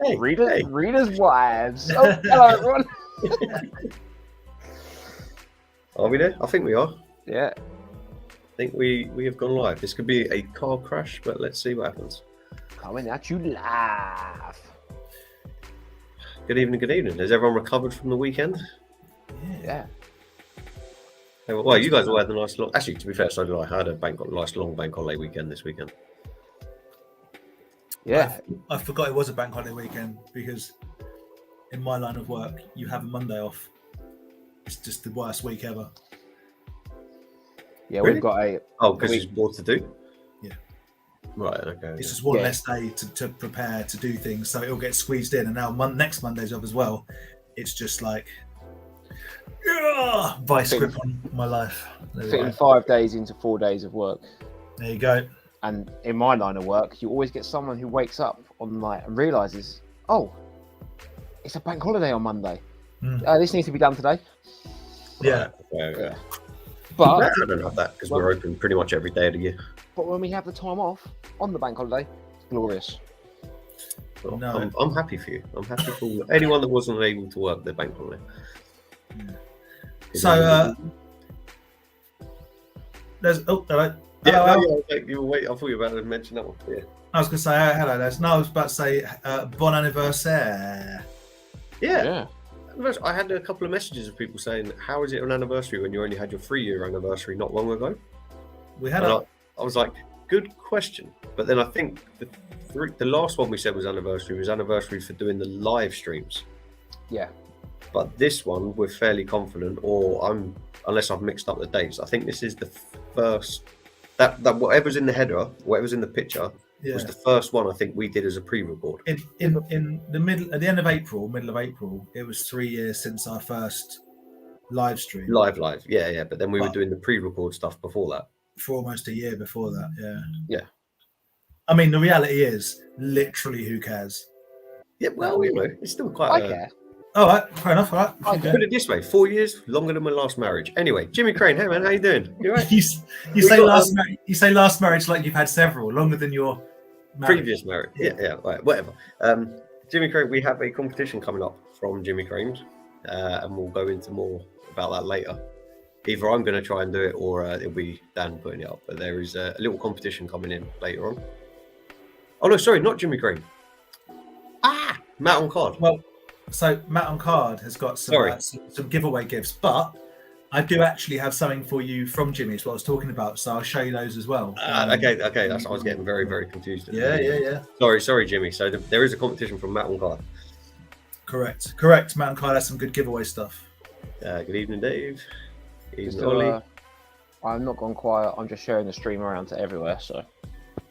Hey, Readers' wives. Oh, hello everyone. Are we there? I think we are. Yeah. I think we have gone live. This could be a car crash, but let's see what happens. Coming at you live. Good evening, good evening. Has everyone recovered from the weekend? Yeah. Well, you guys all had a nice long... Actually, to be fair, so did I. I had a nice long bank holiday weekend this weekend. Yeah. I forgot it was a bank holiday weekend because in my line of work, you have a Monday off. It's just the worst week ever. Yeah, Really? we've got a... Oh, because there's more to do? Yeah. Right, okay. It's just one less day to prepare, to do things, so it'll get squeezed in. And now next Monday's off as well. It's just like... vice grip on my life. Fitting 5 days into 4 days of work. There you go. And in my line of work, you always get someone who wakes up on the night and realises, oh, it's a bank holiday on Monday. This needs to be done today. Yeah. Yeah. But I don't have that because we're open pretty much every day of the year. But when we have the time off on the bank holiday, it's glorious. Well, No. I'm happy for you. I'm happy for anyone that wasn't able to work their bank holiday. Yeah. So, there's... Oh, hello. You were waiting. I thought you were about to mention that one. Yeah. I was going to say hello, Les. No, I was about to say bon anniversaire. Yeah. I had a couple of messages of people saying, how is it an anniversary when you only had your 3-year anniversary not long ago? We had I was like, good question. But then I think the last one we said was anniversary for doing the live streams. Yeah. But this one, we're fairly confident, unless I've mixed up the dates, I think this is the first, that whatever's in the header, whatever's in the picture, was the first one I think we did as a pre-record. In the middle, at the middle of April, it was 3 years since our first live stream. Live, yeah. But then we were doing the pre-record stuff before that. For almost a year before that, Yeah. I mean, the reality is, literally, who cares? Yeah, well, it's still quite. I care. All right, fair enough. All right. Put it this way: 4 years longer than my last marriage. Anyway, Jimmy Crane, hey man, how you doing? You right? you say last marriage like you've had several, longer than your previous marriage. Yeah, right, whatever. Jimmy Crane, we have a competition coming up from Jimmy Crane's, and we'll go into more about that later. Either I'm going to try and do it, or it'll be Dan putting it up. But there is a little competition coming in later on. Oh no, sorry, not Jimmy Crane. Matt on card. Well, so Matt on card has got some giveaway gifts, but I do actually have something for you from Jimmy. It's what I was talking about, so I'll show you those as well. Okay. That's I was getting very, very confused. Yeah. Sorry, Jimmy. So there is a competition from Matt on card. Correct. Matt on card has some good giveaway stuff. Good evening, Dave. Evening, Ollie. I'm not gone quiet. I'm just sharing the stream around to everywhere. So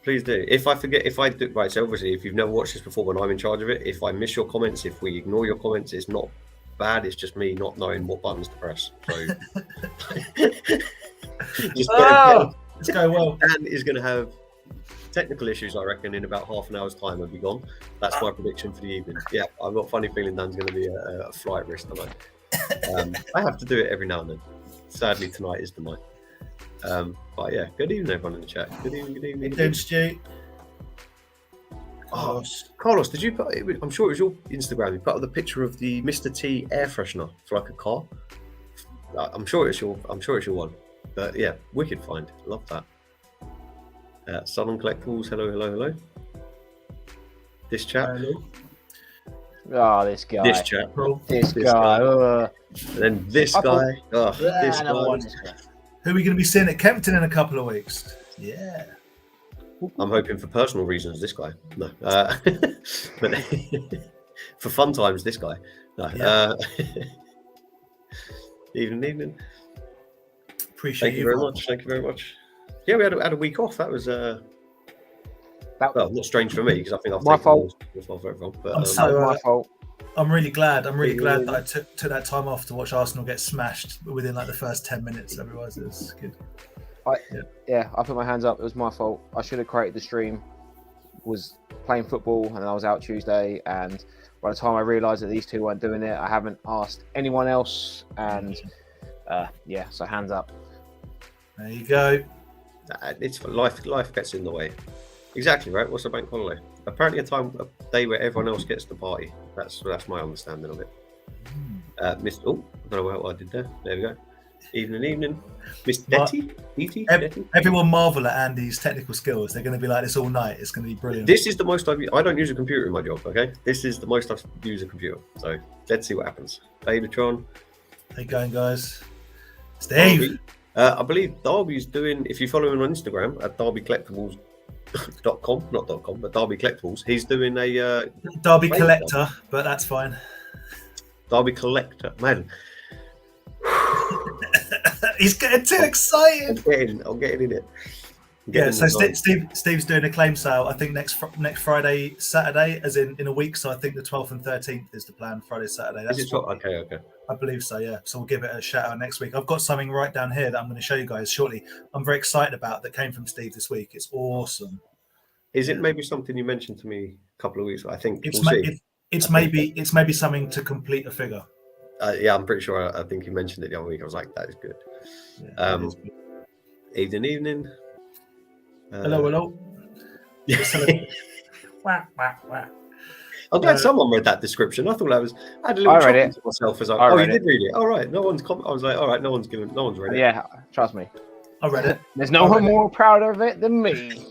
please do. If I forget, right. So obviously, if you've never watched this before, when I'm in charge of it, if I miss your comments, if we ignore your comments, it's not bad. It's just me not knowing what buttons to press. So just let's go well. Dan is going to have technical issues, I reckon, in about half an hour's time. Will be gone. That's my prediction for the evening. Yeah, I've got a funny feeling Dan's going to be a flight risk tonight. I have to do it every now and then. Sadly, tonight is the night. But yeah, good evening, everyone in the chat. Good evening. Good Stu. Carlos, did you put? I'm sure it was your Instagram. You put up the picture of the Mr. T air freshener for like a car. I'm sure it's your one. But yeah, wicked find. Love that. Southern Collectibles. Hello. This chap. Oh, this guy. This chap. This guy. And then this guy. This guy. Who are we going to be seeing at Kempton in a couple of weeks? Yeah. I'm hoping for personal reasons, this guy. No. But for fun times, this guy. No. Yeah. Evening. Appreciate Thank you very much. Yeah, we had a week off. That was well, not strange for me because I think I've taken fault. Off everyone. But, My fault. I'm really glad that I took that time off to watch Arsenal get smashed within like the first 10 minutes. Otherwise, it was good. I put my hands up. It was my fault. I should have created the stream. Was playing football and I was out Tuesday. And by the time I realised that these two weren't doing it, I haven't asked anyone else. And so hands up. There you go. It's life gets in the way. Exactly right. What's a bank holiday? apparently a day where everyone else gets the party. That's my understanding of it. I don't know what I did there. There we go. Evening. Miss Detty? Everyone marvel at Andy's technical skills. They're going to be like this all night. It's going to be brilliant. This is the most I don't use a computer in my job, okay? This is the most I've used a computer. So let's see what happens. Davidtron. How you going, guys? Steve. I believe Darby's doing, if you follow him on Instagram at darbycollectibles.com, not .com, but Darby Collectibles, he's doing a Darby Collector, but that's fine. Darby Collector, man. He's getting too excited. I'm getting in it. So Steve's doing a claim sale. I think next Friday, Saturday, as in a week. So I think the 12th and 13th is the plan. Friday, Saturday. Okay. I believe so. Yeah. So we'll give it a shout out next week. I've got something right down here that I'm going to show you guys shortly. I'm very excited about that came from Steve this week. It's awesome. Is it maybe something you mentioned to me a couple of weeks ago? I think it's maybe something to complete a figure. Yeah, I'm pretty sure. I think you mentioned it the other week. I was like, that is good. Yeah, Evening. Hello. I'm glad someone read that description. I thought I had a little chuckle to myself as you did read it. All right, no one's I was like, all right, no one's read it. Yeah, trust me. I read it. There's no one more proud of it than me.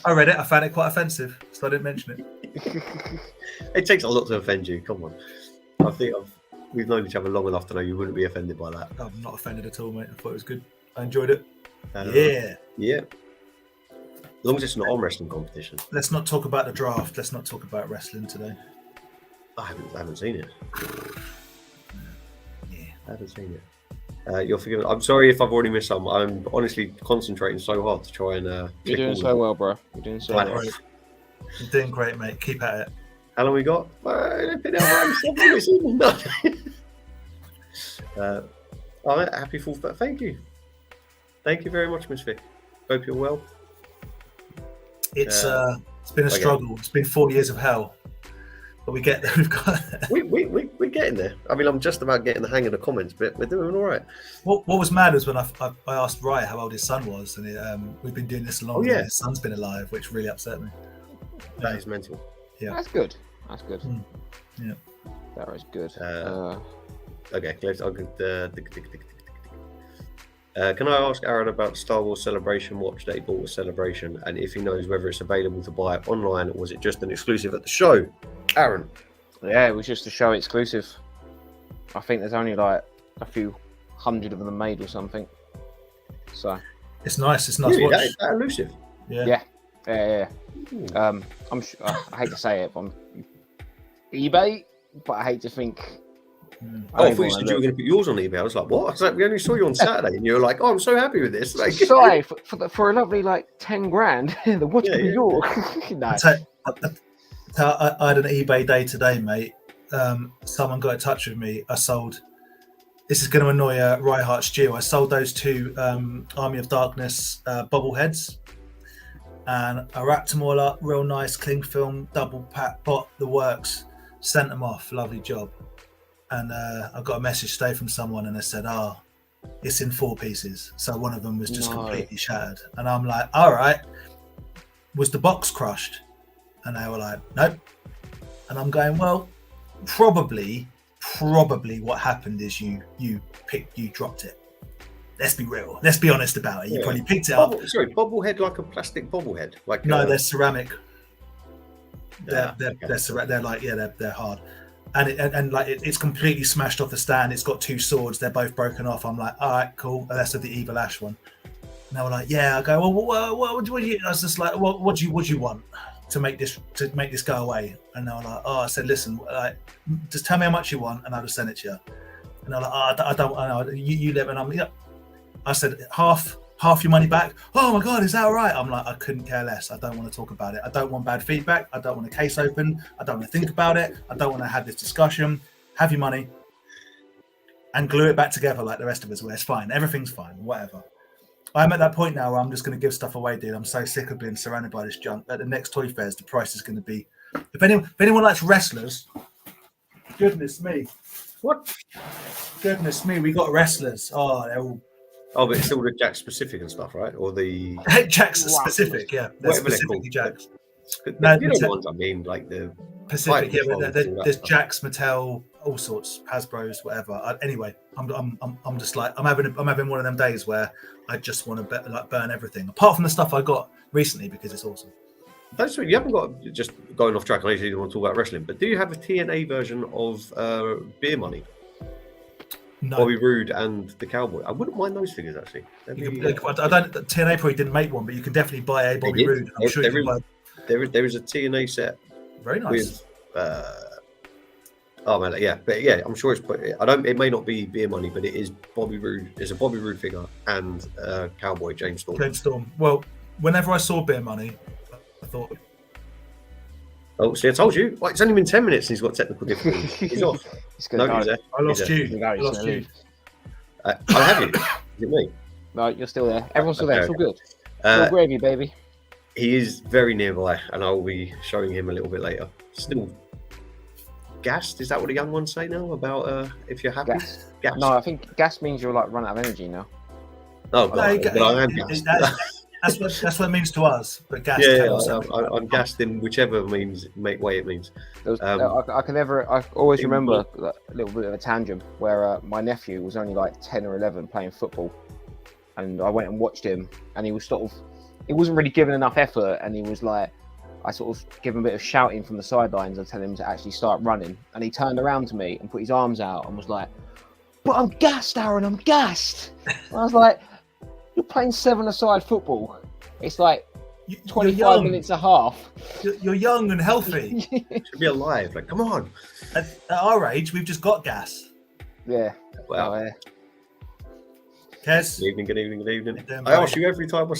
I read it. I found it quite offensive, so I didn't mention it. It takes a lot to offend you. Come on. I think we've known each other long enough to know you wouldn't be offended by that. I'm not offended at all, mate. I thought it was good. I enjoyed it. Yeah. As long as it's not arm wrestling competition. Let's not talk about the draft. Let's not talk about wrestling today. I haven't seen it. Yeah. I haven't seen it. You're forgiven. I'm sorry if I've already missed some. I'm honestly concentrating so hard to try and. You're doing so well, bro. You're doing so well. You're doing great, mate. Keep at it. How long we got? All right, happy 4th birthday. Thank you. Thank you very much, Miss Vic. Hope you're well. It's been a struggle. It's been 4 years of hell, but we're getting there. I mean, I'm just about getting the hang of the comments, but we're doing all right. What was mad was when I asked Ryan how old his son was, and we've been doing this a long time. His son's been alive, which really upset me. That is mental. Yeah, that's good. Yeah, that is good. Okay, can I ask Aaron about Star Wars Celebration watch that he bought with Celebration, and if he knows whether it's available to buy online or was it just an exclusive at the show? Aaron? Yeah, it was just a show exclusive. I think there's only like a few hundred of them made or something. So it's nice. It's nice. Really? Watch. That elusive. Yeah. I hate to say it, but I'm eBay, but I hate to think. I thought you said you were going to put yours on eBay. I was like, what? I was like, we only saw you on Saturday, and you were like, oh, I'm so happy with this. Like, sorry, for a lovely like 10 grand, the watch in New York. No. I had an eBay day today, mate. Someone got in touch with me. I sold. This is going to annoy Reinhardt Stew. I sold those 2 Army of Darkness bobbleheads, and I wrapped them all up, real nice, cling film, double pack, bought the works, sent them off. Lovely job. And I got a message today from someone, and they said, it's in 4 pieces. So one of them was just completely shattered. And I'm like, all right, was the box crushed? And they were like, nope. And I'm going, well, probably what happened is you dropped it. Let's be real. Let's be honest about it. You probably picked it up. Sorry, bobblehead, like a plastic bobblehead? Like no, they're ceramic. They're hard. And it's completely smashed off the stand. It's got 2 swords. They're both broken off. I'm like, all right, cool. That's the Evil Ash one. And they were like, yeah. I go, well, what do you? I was just like, what do you want to make this go away? And they were like, I said, listen, like, just tell me how much you want, and I'll just send it to you. And they're like, I don't know. You live, and I'm like, I said, half your money back. Oh my God, is that all right? I'm like, I couldn't care less. I don't want to talk about it. I don't want bad feedback. I don't want a case open. I don't want to think about it. I don't want to have this discussion. Have your money and glue it back together like the rest of us. Where it's fine. Everything's fine. Whatever. I'm at that point now where I'm just going to give stuff away, dude. I'm so sick of being surrounded by this junk. At the next toy fairs, the price is going to be. If anyone likes wrestlers, goodness me, what? Goodness me, we got wrestlers. Oh, they're all. Oh, but it's all the Jack specific and stuff, right? Or the Jack's specific, yeah. They're specifically Jack's. No, you know the ones I mean, like the Pacific. Yeah, but all that there's stuff. Jack's, Mattel, all sorts, Hasbro's, whatever. Anyway, I'm just like I'm having one of them days where I just want to burn everything, apart from the stuff I got recently because it's awesome. That's what you haven't got. Just going off track. I usually don't want to talk about wrestling, but do you have a TNA version of Beer Money? No, Bobby Roode and the Cowboy. I wouldn't mind those figures actually. I don't. TNA probably didn't make one, but you can definitely buy a Bobby Roode. I'm sure you can buy. There is a TNA set. Very nice. With, oh man, yeah, but yeah, I'm sure it's. I don't. It may not be Beer Money, but it is Bobby Roode. There's a Bobby Roode figure and Cowboy James Storm. James Storm. Well, whenever I saw Beer Money, I thought. Oh, see, I told you. It's only been 10 minutes and he's got technical difficulties. He's off. He's No, gonna he's go. there. I lost you. He's I gonna lost leave. you. I have you. Is it me? No, you're still there. Everyone's still there. It's all good. Uh, All gravy, baby. He is very nearby, and I will be showing him a little bit later. Still gassed? Is that what the young ones say now about if you're happy? Gas. Gassed. No, I think gas means you're like run out of energy now. Oh, No, God, but I am gassed. That's what it means to us. But gas. Yeah, I'm gassed in whichever way it means. There was, Um, I always remember a little bit of a tangent where my nephew was only like 10 or 11 playing football, and I went and watched him, and he was he wasn't really giving enough effort, and he was like, I sort of give him a bit of shouting from the sidelines and tell him to actually start running, and he turned around to me and put his arms out and was like, "But I'm gassed, Aaron, I'm gassed." And I was like, "You're playing 7-a-side football. It's like 25 minutes a half. You're young and healthy. should be alive. Like, come on. At our age, we've just got gas. Yeah. Well, Oh, yeah. Kez, good evening, good evening, good evening. You're doing I great. ask you every time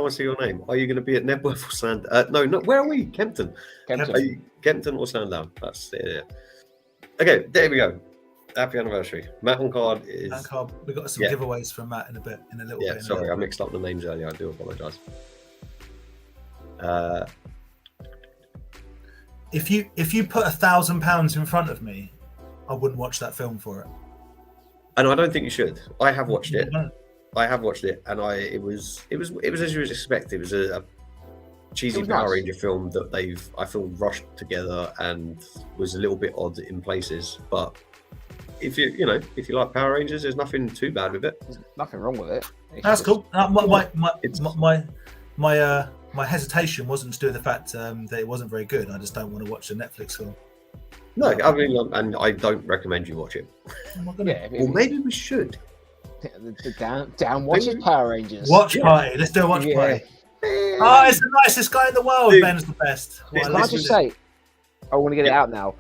I see your name. Are you going to be at Nebworth or Sand? No, where are we? Kempton. Kempton. Are you Kempton or Sandown? That's it. Okay, there we go. Happy anniversary. Matt on card is. we've got some Yeah. giveaways from Matt in a little Yeah, bit. sorry, I mixed up the names earlier. I do apologise. If you put £1,000 in front of me, I wouldn't watch that film for it. And I don't think you should. I have watched it. No. I have watched it, and it was as you would expect. It was a cheesy It was Power nice. Ranger film that I feel rushed together and was a little bit odd in places. But if you like Power Rangers, there's nothing too bad with it. There's nothing wrong with it. It's That's just- cool. My hesitation wasn't to do with the fact that it wasn't very good. I just don't want to watch a Netflix film. No, I mean, and I don't recommend you watch it. Yeah, Or maybe we should. the down watches Power Rangers. Watch party. Let's do a watch Yeah. party. Oh, it's the nicest guy in the world. Dude. Ben's the best. Dude, Can I listen just to- say, I want to get it Yeah. out now.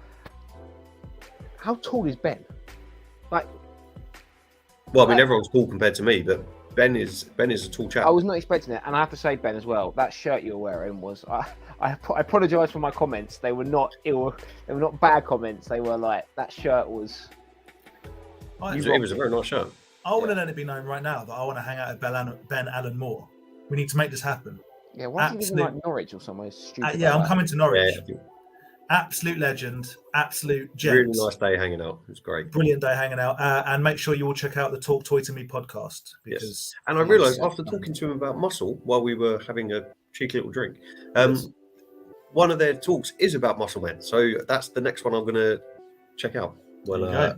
How tall is Ben? Like, Well, I mean, everyone's tall compared to me, but Ben is a tall chap. I was not expecting it, and I have to say, Ben, as well. That shirt you were wearing was. I apologise for my comments. They were not ill. They were not bad comments. They were like that shirt was. It was a very nice shirt. I want to let it be known right now that I want to hang out with Ben Allen Moore. We need to make this happen. Yeah, why do you live in Absolute- like Norwich or somewhere stupid? Yeah, like I'm that? coming to Norwich. Yeah, Absolute legend. Absolute gent. really nice day hanging out. It was great. Brilliant day hanging out. And make sure you all check out the Talk Toy to Me podcast. Because And I realised after talking to him about muscle while we were having a cheeky little drink, one of their talks is about muscle men. So that's the next one I'm going to check out when I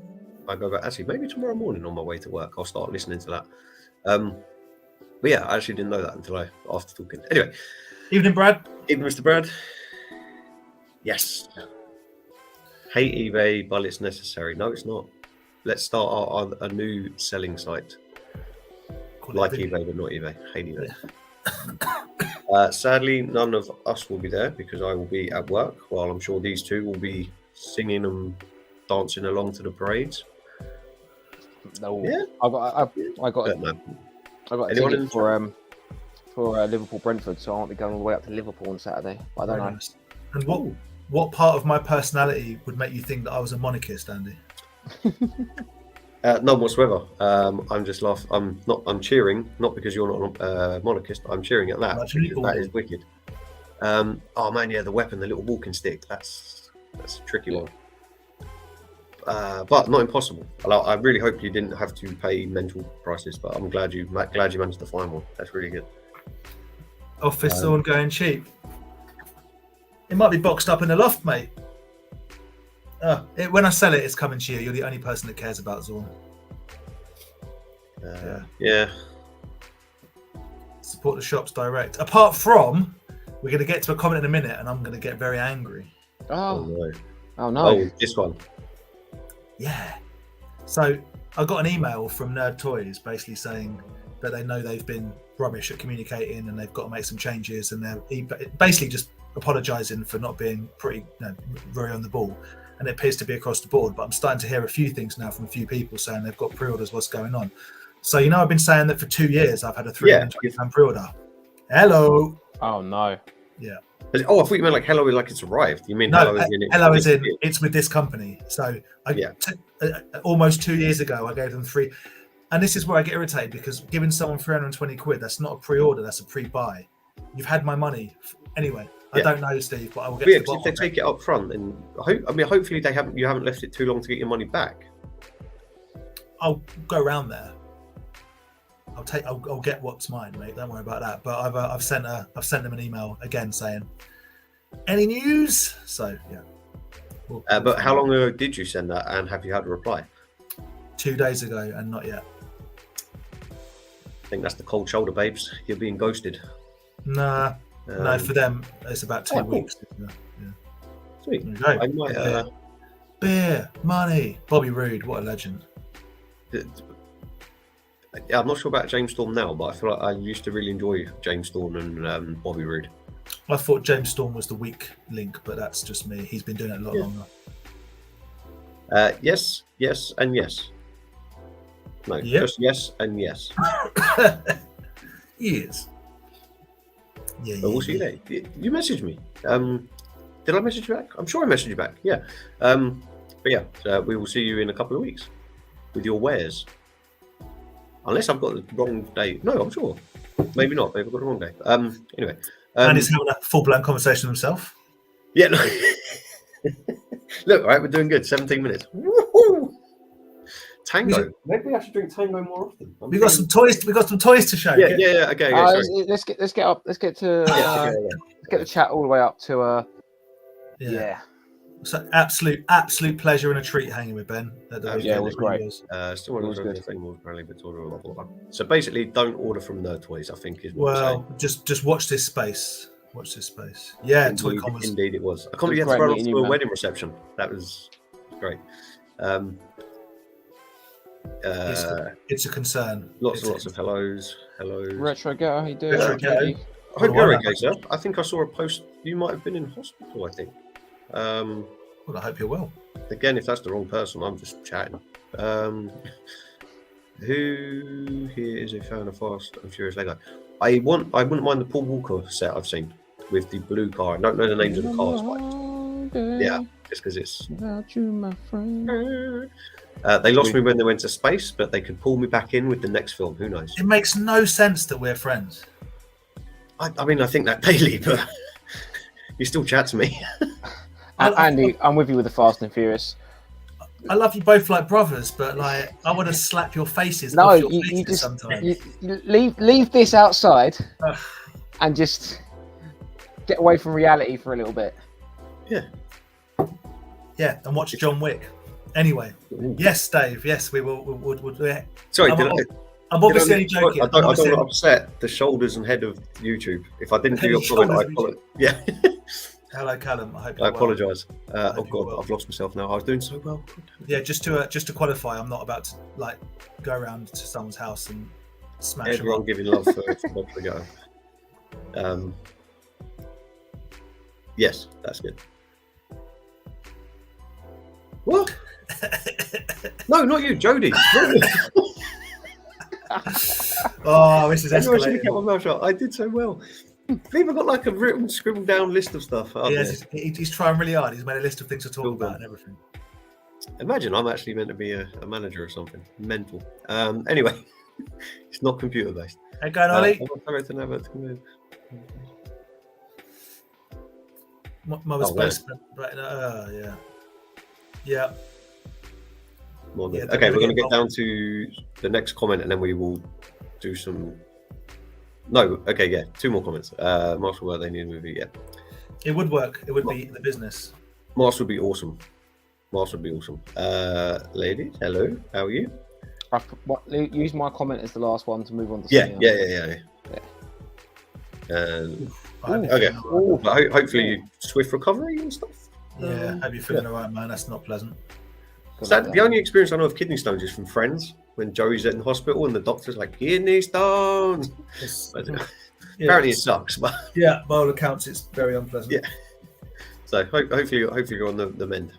go back. Actually, maybe tomorrow morning on my way to work, I'll start listening to that. But yeah, I actually didn't know that until after talking. Anyway, Evening, Brad. even Mr. Brad. Yes. Hate eBay, but it's necessary. No, it's not. Let's start a new selling site. Like eBay, but not eBay. Hate eBay. Sadly, none of us will be there because I will be at work, while I'm sure these two will be singing and dancing along to the parades. No, Yeah. I got But no. a Anyone ticket in- for Liverpool Brentford, so I won't be going all the way up to Liverpool on Saturday. But I don't know. And what part of my personality would make you think that I was a monarchist, Andy? None whatsoever. I'm just laughing. I'm cheering, not because you're not a monarchist. I'm cheering at that. That's really Because cool. that is wicked. Oh man, yeah, the weapon, the little walking stick. That's a tricky one. But not impossible. I really hope you didn't have to pay mental prices, but I'm glad you managed to find one. That's really good. Office on going cheap. It might be boxed up in the loft, mate. When I sell it, it's coming to you. You're the only person that cares about Zorn. Yeah. Support the shops direct. Apart from, we're going to get to a comment in a minute, and I'm going to get very angry. Oh no. Oh no. Oh, this one. Yeah. So I got an email from Nerd Toys basically saying that they know they've been rubbish at communicating and they've got to make some changes, and they're basically just apologising for not being very on the ball. And it appears to be across the board. But I'm starting to hear a few things now from a few people saying they've got pre-orders. What's going on? So I've been saying that for 2 years I've had a £320 pre-order. Hello. Oh no. Yeah. Oh, I thought you meant like hello, like it's arrived. You mean hello is in it's with this company. So almost 2 years ago I gave them free, and this is where I get irritated, because giving someone 320 quid, that's not a pre-order, that's a pre-buy. You've had my money anyway. I don't know, Steve, but I will get to the bottom. If they take it up front, and hopefully you haven't left it too long to get your money back. I'll go around there. I'll get what's mine, mate. Don't worry about that. But I've sent them an email again saying, any news? So yeah. But how long ago did you send that, and have you had a reply? 2 days ago, and not yet. I think that's the cold shoulder, babes. You're being ghosted. Nah, no. For them, it's about 2 weeks. Yeah. Sweet. I might. Beer, money. Bobby Roode, what a legend. I'm not sure about James Storm now, but I feel like I used to really enjoy James Storm and Bobby Roode. I thought James Storm was the weak link, but that's just me. He's been doing it a lot longer. Yes, and yes. No, just yes and yes. Yes. Yeah. But we'll see you later. You messaged me. Did I message you back? I'm sure I messaged you back. Yeah. But yeah, we will see you in a couple of weeks with your wares. Unless I've got the wrong date. No, I'm sure. Maybe not. Maybe I've got the wrong date. Anyway. And he's having a full-blown conversation himself. Yeah. No. Look, all right, we're doing good. 17 minutes. Woohoo! Tango. Maybe I should drink Tango more often. We've got some toys. We've got some toys to show. Yeah. Okay. Sorry. Let's get up. Let's get to. Let's get the chat all the way up to. Yeah. So absolute pleasure and a treat hanging with Ben. It was great. Still one of those things apparently, but blah, blah, blah. So basically, don't order from Nerd Toys, I think is what I'm saying. Just watch this space. Watch this space. Yeah, indeed it was. I can't believe you had to run off to a wedding reception. That was great. It's a concern. Lots of hellos. Retro Go, how you doing? I hope you're okay, sir. I think I saw a post. You might have been in hospital, I think. Well, I hope you're well. Again, if that's the wrong person, I'm just chatting. Who here is a fan of Fast and Furious Lego? I wouldn't mind the Paul Walker set I've seen with the blue car. I don't know the names of the cars, but yeah, just because it's. Without you, my friend. They lost me when they went to space, but they could pull me back in with the next film. Who knows? It makes no sense that we're friends. I mean, I think that daily, but you still chat to me. Andy, I'm with you with the Fast and Furious. I love you both like brothers, but like I want to slap your faces. No, off your you faces just sometimes. you leave this outside and just get away from reality for a little bit. Yeah, and watch John Wick. Anyway, yes, Dave. Yes, we will. Yeah. Sorry, I'm obviously only joking. I don't want to upset the shoulders and head of YouTube. If I didn't do your comment, I apologize. Yeah. Hello, Callum. I apologise. Oh God, I've lost myself now. I was doing so well. Yeah, just to qualify, I'm not about to like go around to someone's house and smash everyone giving love for Bob to go. Yes, that's good. What? No, not you, Jodie. Oh, this is escalating. I should have kept my mouth shut. I did so well. People got like a written, scribbled down list of stuff. He's trying really hard. He's made a list of things to talk about and everything. Imagine I'm actually meant to be a manager or something. Mental. Anyway, it's not computer based. Hey, going, Ollie. Mother's basement. But yeah. Okay, we're going to get down to the next comment, and then we will do some. No, okay, yeah, 2 more comments. Marshall, they need a movie, yeah. It would work. It would be the business. Mars would be awesome. Ladies, hello. How are you? Use my comment as the last one to move on to Yeah. something Okay. But hopefully, swift recovery and stuff. Yeah. Hope you're feeling all right, man. That's not pleasant. The only experience I know of kidney stones is from friends when Joey's in the hospital and the doctor's like, kidney stones. Apparently it sucks, but yeah, by all accounts, it's very unpleasant. Yeah. So hopefully you're on the mend.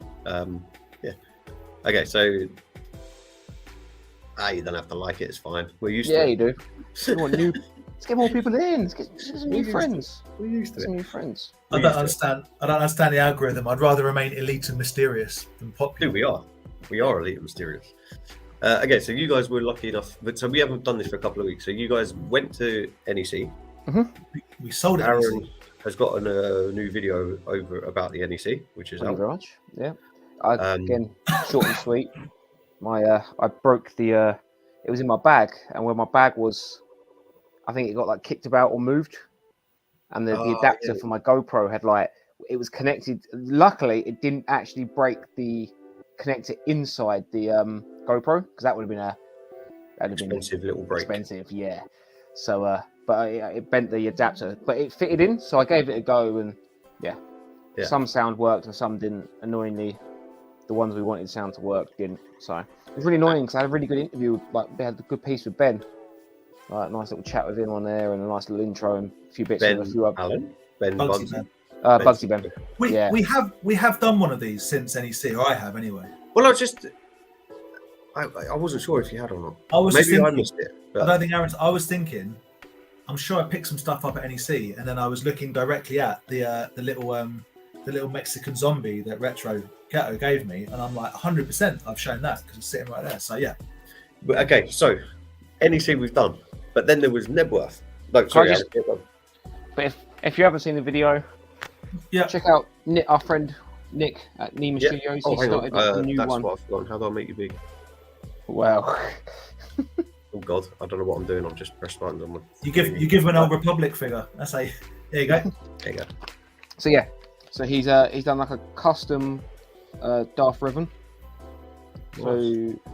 Yeah. Okay, so you don't have to like it. It's fine. We're used to it. Yeah, you do. Let's get more people in. Let's get some new friends. We're used to it. Some new friends. I don't understand the algorithm. I'd rather remain elite and mysterious than popular. Dude, we are elite and mysterious. Okay, so you guys were lucky enough, but so we haven't done this for a couple of weeks. So you guys went to NEC. We sold it. Aaron has got a new video over about the NEC, which is Thank you out. very much. Yeah. Again, short and sweet. I broke the. It was in my bag, and where my bag was, I think it got like kicked about or moved, and the adapter for my GoPro had it was connected. Luckily, it didn't actually break the connector inside the GoPro, because that would have been Expensive little break. Expensive, yeah. So, but it bent the adapter, but it fitted in, so I gave it a go, and yeah. Some sound worked and some didn't. Annoyingly, the ones we wanted sound to work didn't. So it was really annoying because I had a really good interview. They had a good piece with Ben. Nice little chat with him on there, and a nice little intro and a few bits. Ben and a few other. Allen, Ben Bugsy. Bugsy Ben. We have done one of these since NEC, or I have anyway. Well, I wasn't sure if you had or not. I missed it. But... I don't think Aaron's. I was thinking. I'm sure I picked some stuff up at NEC, and then I was looking directly at the little Mexican zombie that Retro Ghetto gave me, and I'm like 100%. I've shown that because it's sitting right there. So yeah. Okay, so NEC we've done, but then there was Nebworth. No, sorry. But if you haven't seen the video, check out our friend Nick at Nima Studios. He started a new that's one. What I've forgotten. How do I make you big? Wow. Oh God, I don't know what I'm doing. I'm just pressed buttons on my. You give him an old Republic figure. That's there you go. There you go. So yeah, he's done like a custom Darth Revan. So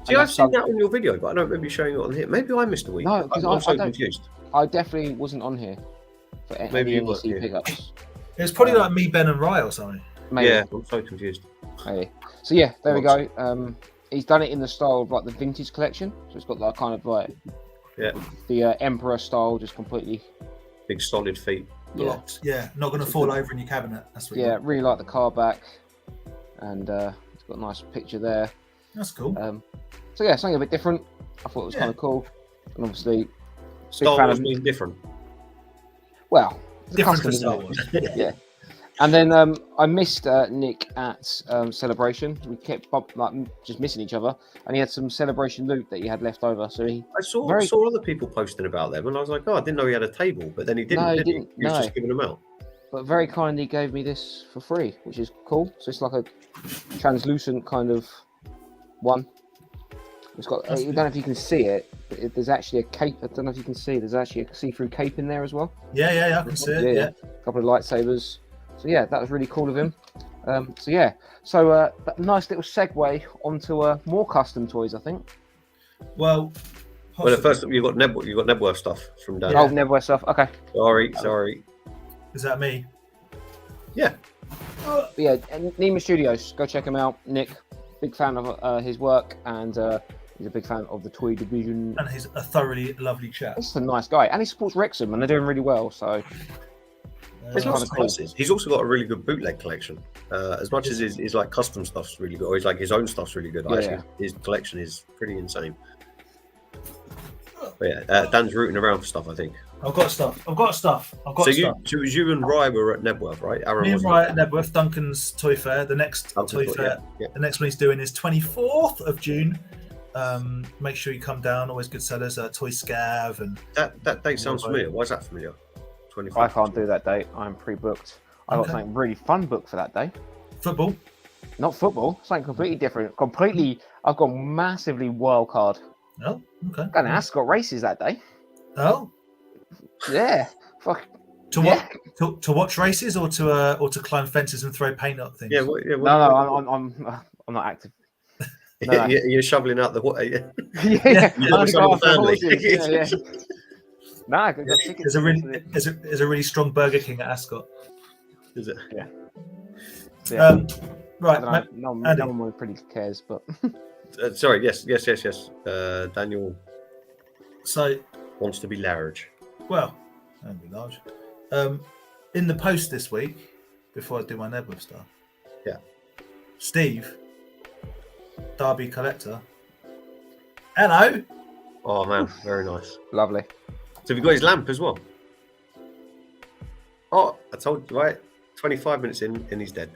see, I've seen that on your video, but I don't remember you showing it on here. Maybe I missed a week. No, because I'm so confused. I definitely wasn't on here for any NEC pickups. It was probably like me, Ben, and Rye or something. Maybe. Yeah, I'm so confused. Maybe. So yeah, there we go. He's done it in the style of like the vintage collection, so it's got that kind of like the Emperor style, just completely big solid feet. Blocked. Yeah, not going to fall over in your cabinet. That's what. Yeah, really like the car back, and it's got a nice picture there. That's cool. So yeah, something a bit different. I thought it was kind of cool, and obviously Star Wars means different. Well, different to Star Wars. Yeah. And then I missed Nick at Celebration. We kept just missing each other, and he had some Celebration loot that he had left over. So I saw other people posting about them, and I was like, "Oh, I didn't know he had a table." But then he didn't. No, he didn't. He was just giving them out. But very kindly gave me this for free, which is cool. So it's like a translucent kind of one. It's got. I don't know if you can see it. But there's actually a cape. I don't know if you can see. There's actually a see-through cape in there as well. Yeah, I can see it. Yeah. A couple of lightsabers. So yeah, that was really cool of him. So nice little segue onto more custom toys, I think. Well, the first you got Nebworth stuff from Dan. Oh, Nebworth stuff. Okay. Sorry. Is that me? Yeah. Yeah, Nima Studios. Go check him out. Nick, big fan of his work, and he's a big fan of the toy division. And he's a thoroughly lovely chap. He's a nice guy, and he supports Wrexham, and they're doing really well. So. He's also got a really good bootleg collection. As much as his like custom stuff's really good, or his own stuff's really good. Actually, his collection is pretty insane. But yeah, Dan's rooting around for stuff. I think I've got stuff. So it was you and Rye were at Nebworth, right? Me and Rye at Nebworth, Duncan's Toy Fair. The next Toy Fair, the next one he's doing is 24th of June. Make sure you come down. Always good sellers. Toy Scav and that date sounds familiar. Why is that familiar? I can't do that date. I'm pre-booked. I've got something really fun booked for that day. Football? Not football. Something completely different. I've got massively wild card. Oh, okay. Got an Ascot races that day. Oh? Yeah. Fuck. To what? To watch races or to climb fences and throw paint at things? Yeah, I'm not active. No. You're shoveling out the water. Yeah. You have some of the family. Yeah. Nah, I got tickets. There's a really strong Burger King at Ascot. Is it? Yeah. Right. No one pretty cares, but sorry. Yes. Daniel. So wants to be large. Well, don't be large. In the post this week, before I do my Nebworth stuff. Yeah. Steve, Derby collector. Hello. Oh man, very nice. Lovely. So have you got his lamp as well? Oh, I told you, right? 25 minutes in and he's dead.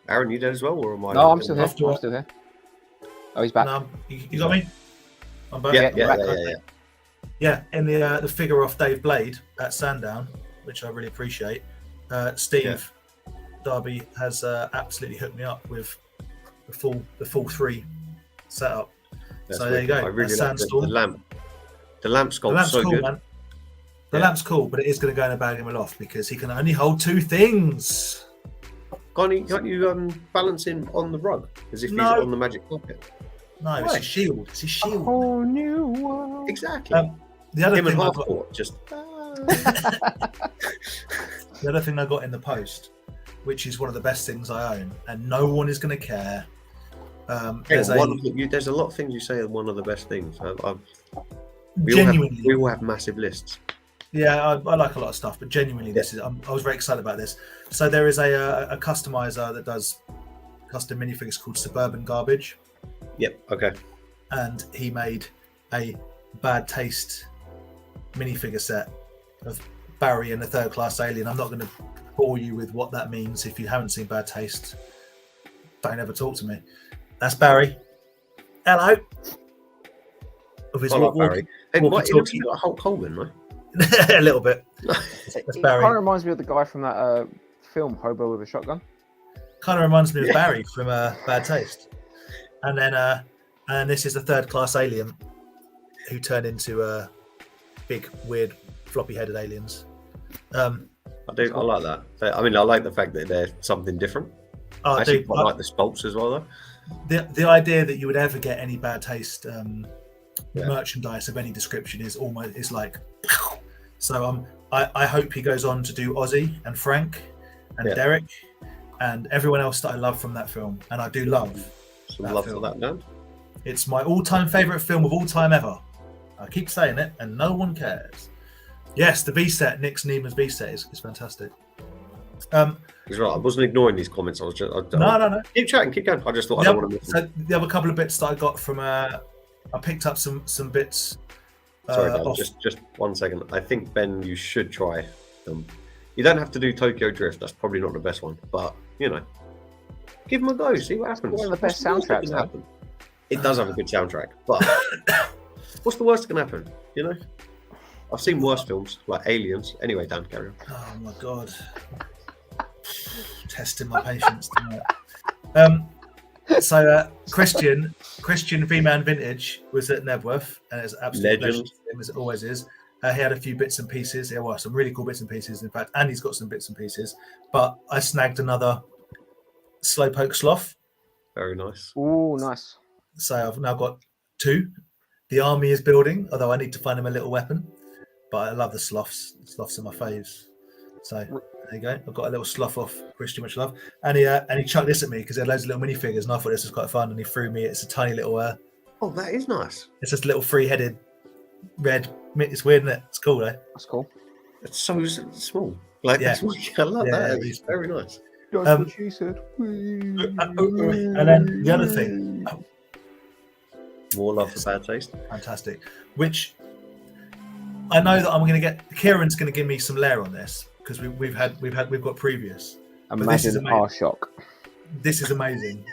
Aaron, you dead as well, or am I? No, I'm still here. Oh, he's back. No, you got me? I'm back. Yeah. In the figure off Dave Blade at Sandown, which I really appreciate. Steve Derby has absolutely hooked me up with the full 3 setup. That's so there you go. I really like the lamp. The lamp sculpt's so cool, good. Man. The lamp's cool, but it is going to go in a bag in my loft because he can only hold 2 things. Can't you balance him on the rug as if he's on the magic carpet? No, it's his shield. It's his shield. Oh, new world. Exactly. The other him thing and I half got, court, just. The other thing I got in the post, which is one of the best things I own, and no one is going to care. There's a lot of things you say are one of the best things. Genuinely, we all have massive lists. Yeah, I like a lot of stuff, but genuinely, I was very excited about this. So there is a customizer that does custom minifigures called Suburban Garbage. Yep. Okay. And he made a bad taste minifigure set of Barry and the Third Class Alien. I'm not going to bore you with what that means. If you haven't seen Bad Taste, don't ever talk to me. That's Barry. Hello. Of his Barry. Hey, he looks like Hulk Hogan, right? A little bit. It kind of reminds me of the guy from that film, Hobo with a Shotgun. Kind of reminds me of Barry from Bad Taste. And then this is the Third Class Alien who turned into big, weird, floppy-headed aliens. I like that. I mean, I like the fact that they're something different. I actually quite like the sculpts as well, though. The idea that you would ever get any Bad Taste merchandise of any description is like. So I hope he goes on to do Ozzy and Frank and Derek and everyone else that I love from that film, and I do love. Some love for that, man. It's my all-time favorite film of all time ever. I keep saying it, and no one cares. Yes, the B set, Nick's Neiman's B set is fantastic. He's right. I wasn't ignoring these comments. I was just no. Keep chatting, keep going. I just thought I don't want to miss them. So the other couple of bits that I got from I picked up some bits. Sorry, Dan, just 1 second. I think, Ben, you should try them. You don't have to do Tokyo Drift. That's probably not the best one, but give them a go. See what happens. One of the best soundtracks. Happen? It does have a good soundtrack, but what's the worst that can happen? I've seen worse films like Aliens. Anyway, Dan, carry on. Oh my god, testing my patience tonight. So Christian V-Man Vintage was at Nebworth, and it's absolutely legend, as it always is. He had a few bits and pieces. There were some really cool bits and pieces. In fact, Andy's got some bits and pieces. But I snagged another Slowpoke Sloth. Very nice. Oh, nice. So I've now got 2. The army is building, although I need to find him a little weapon. But I love the sloths. Sloths are my faves. So there you go. I've got a little sloth off Christian, which I love. And he chucked this at me because there are loads of little minifigures, and I thought this was quite fun. And he threw me. It's a tiny little. Oh, that is nice. It's just a little 3-headed red. It's weird, isn't it? It's cool, though. That's cool. It's so small. I love that. It's very nice. That's what she said. And then the other thing. More love for Bad Taste. Fantastic. Which I know that I'm going to get. Kieran's going to give me some lair on this because we've got previous. Imagine the power shock. This is amazing.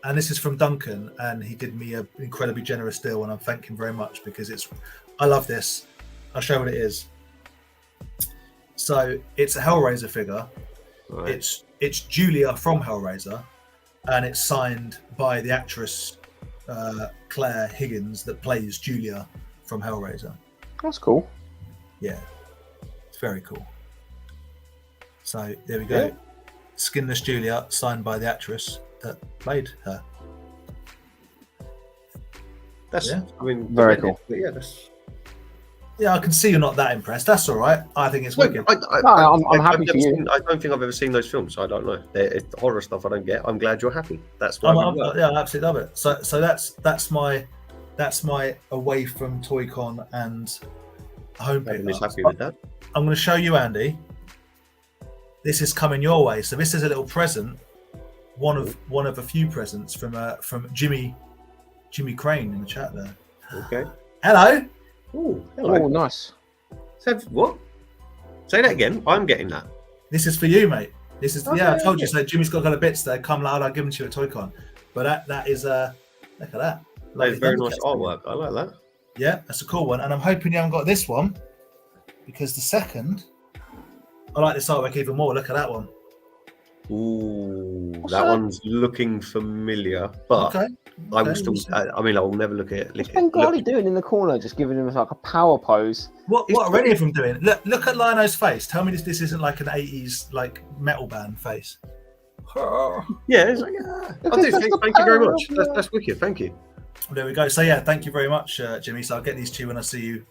And this is from Duncan, and he did me an incredibly generous deal, and I thank him very much because I love this. I'll show you what it is. So it's a Hellraiser figure. Right. It's Julia from Hellraiser, and it's signed by the actress Claire Higgins that plays Julia from Hellraiser. That's cool. Yeah. very cool. So there we go. Yeah. Skinless Julia, signed by the actress that played her. That's, Yeah. I mean, Very cool. But yeah, that's. Yeah, I can see you're not that impressed. That's all right. I think it's wicked. I'm happy for you. I don't think I've ever seen those films, so I don't know. It's horror stuff I don't get. I'm glad you're happy. That's why. Yeah, I absolutely love it. So that's my away from Toy-Con and home I'm pickups. happy with that. I'm going to show you, Andy. This is coming your way. So this is a little present, one of a few presents from Jimmy Crane in the chat there. Okay. Hello. Oh, hello. Oh, nice. So, what? Say that again. I'm getting that. This is for you, mate. This is Okay, I told you okay. so. Jimmy's got a couple of bits there. Come loud, I'll give them to you at Toy-Con. But that is look at that. That is very nice That's artwork. I like that. Yeah, that's a cool one. And I'm hoping you haven't got this one because the second, I like this artwork even more. Look at that one. Ooh, What's that that? one's looking familiar, but Okay. I will Okay, still. we'll see. I mean, I will never look at it. What's Bengali doing in the corner, just giving him like a power pose? What are any of them doing? Look at Lino's face. Tell me this isn't like an 80s like metal band face. Yeah, it's like, I do. Thank you very much. That's wicked. Thank you. There we go. So yeah, thank you very much, Jimmy. So I'll get these to you when I see you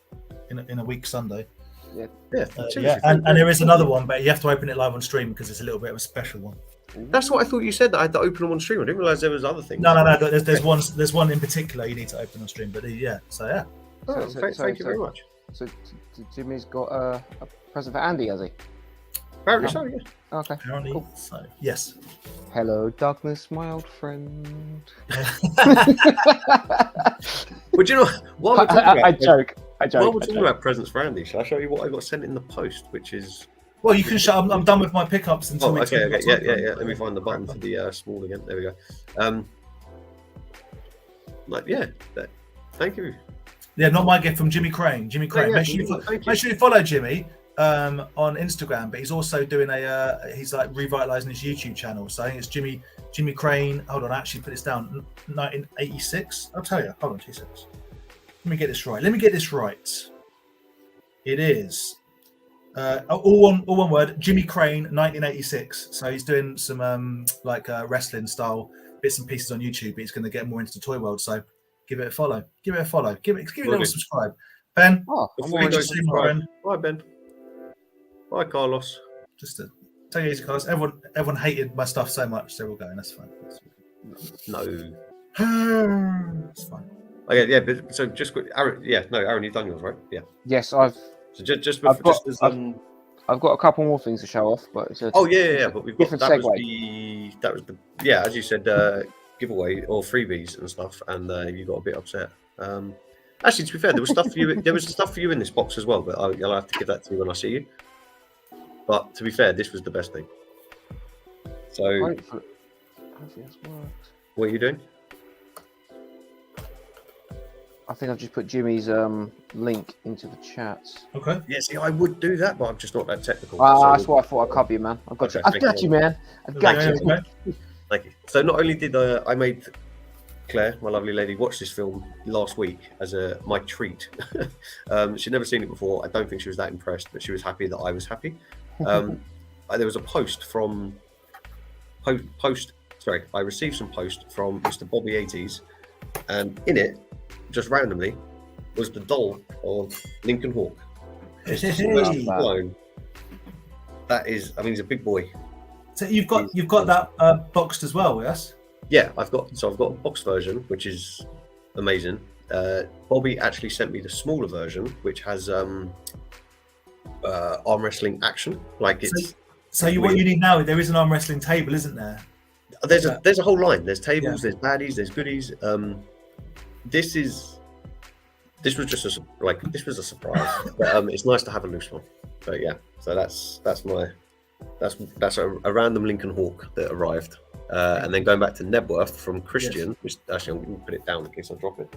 in a week Sunday. Yeah, Yeah, and there is another one, but you have to open it live on stream because it's a little bit of a special one. That's what I thought you said, that I had to open them on stream. I didn't realize there was other things. No. There's one in particular you need to open on stream, but yeah. So yeah. Oh, thank you very much. So Jimmy's got a present for Andy, has he? Apparently so, yeah. Okay. Apparently, Cool. so yes. Hello, darkness, my old friend. But you know, while we're talking about, I joke. While we're talking about presents for Andy, shall I show you what I got sent in the post, which is... Well, you can show. I'm done with my pickups until we. Okay. Yeah. Let me find the button for the small again. There we go. Thank you. Yeah, not my gift, from Jimmy Crane. Jimmy Crane. Yeah, Make sure you follow Jimmy on Instagram. But he's also doing he's like revitalizing his YouTube channel. So I think it's Jimmy Crane. Hold on, I actually put this down. 1986. I'll tell you. Hold on, 2 seconds. Let me get this right. It is. All one word. Jimmy Crane, 1986. So he's doing some wrestling style bits and pieces on YouTube. But he's going to get more into the toy world. So give it a follow. Give it a little subscribe. Ben. Before you go subscribe. Bye, Ben. Bye, Carlos. Just to tell you, Carlos. Everyone hated my stuff so much. They're all going. That's fine. No. That's fine. Okay, yeah. But so just quick, Aaron. Yeah, no, Aaron, you've done yours, right? Yeah. Yes, I've So just I've got- as, I've got a couple more things to show off, but it's a yeah. But we've got different that segue. was the as you said, giveaway or freebies and stuff, and you got a bit upset. Actually, to be fair, there was stuff for you. There was stuff for you in this box as well, but I'll have to give that to you when I see you. But to be fair, this was the best thing. So, hopefully this works. what are you doing? I think I've just put Jimmy's link into the chat. Okay. Yeah, see, I would do that, but I'm just not that technical. That's why I thought I'd cover you, man. I've got Okay, you. I've thank got you. you, man. I've got Okay, you. okay. Thank you. So not only did I made Claire, my lovely lady, watch this film last week as my treat. She'd never seen it before. I don't think she was that impressed, but she was happy that I was happy. There was a post from I received some post from Mr. Bobby 80s, and in it, just randomly, was the doll of Lincoln Hawk. Hey. Blown. That is, I mean, he's a big boy. So you've got that boxed as well, yes? Yeah, I've got a box version, which is amazing. Bobby actually sent me the smaller version, which has arm wrestling action. Like it's So what you need now, there is an arm wrestling table, isn't there? there's a whole line. There's tables, there's baddies, there's goodies. This was just a surprise. But it's nice to have a loose one. But yeah, so that's a random Lincoln Hawk that arrived. And then going back to Nebworth from Christian, which actually I'm going to put it down in case I drop it.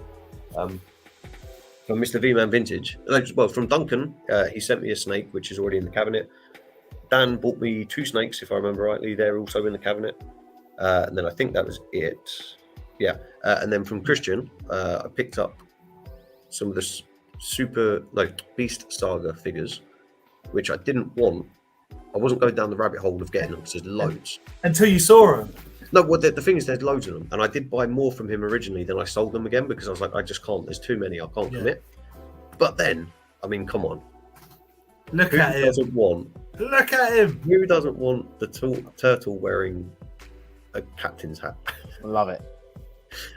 From Mr. V-Man Vintage, well, from Duncan, he sent me a snake, which is already in the cabinet. Dan bought me 2 snakes, if I remember rightly. They're also in the cabinet. And then I think that was it. Yeah. And then from Christian, I picked up some of the Beast Saga figures. which I didn't want. I wasn't going down the rabbit hole of getting them because there's loads. Until you saw them. No, well, the thing is, there's loads of them, and I did buy more from him originally than I sold them again because I was like, I just can't. There's too many. I can't commit. But then, I mean, come on. Look at him. Look at him. Who doesn't want the turtle wearing a captain's hat? Love it.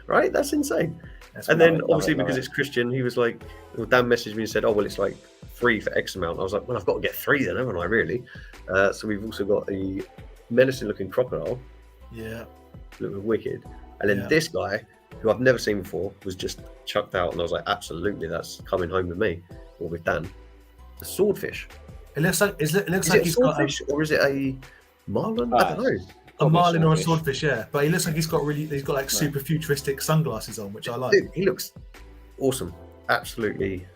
Right? That's insane. And then, obviously, because it's Christian, he was like, well, Dan messaged me and said, oh, well, it's like 3 for X amount. I was like, well, I've got to get 3 then, haven't I, really? So we've also got a menacing-looking crocodile. Yeah. Looking wicked. And then this guy, who I've never seen before, was just chucked out. And I was like, absolutely, that's coming home with me or with Dan. The swordfish. It looks like he's got a, or is it a marlin? I don't know. A marlin or a swordfish, yeah. But he looks like he's got like super futuristic sunglasses on, which I like. Dude, he looks awesome. Absolutely,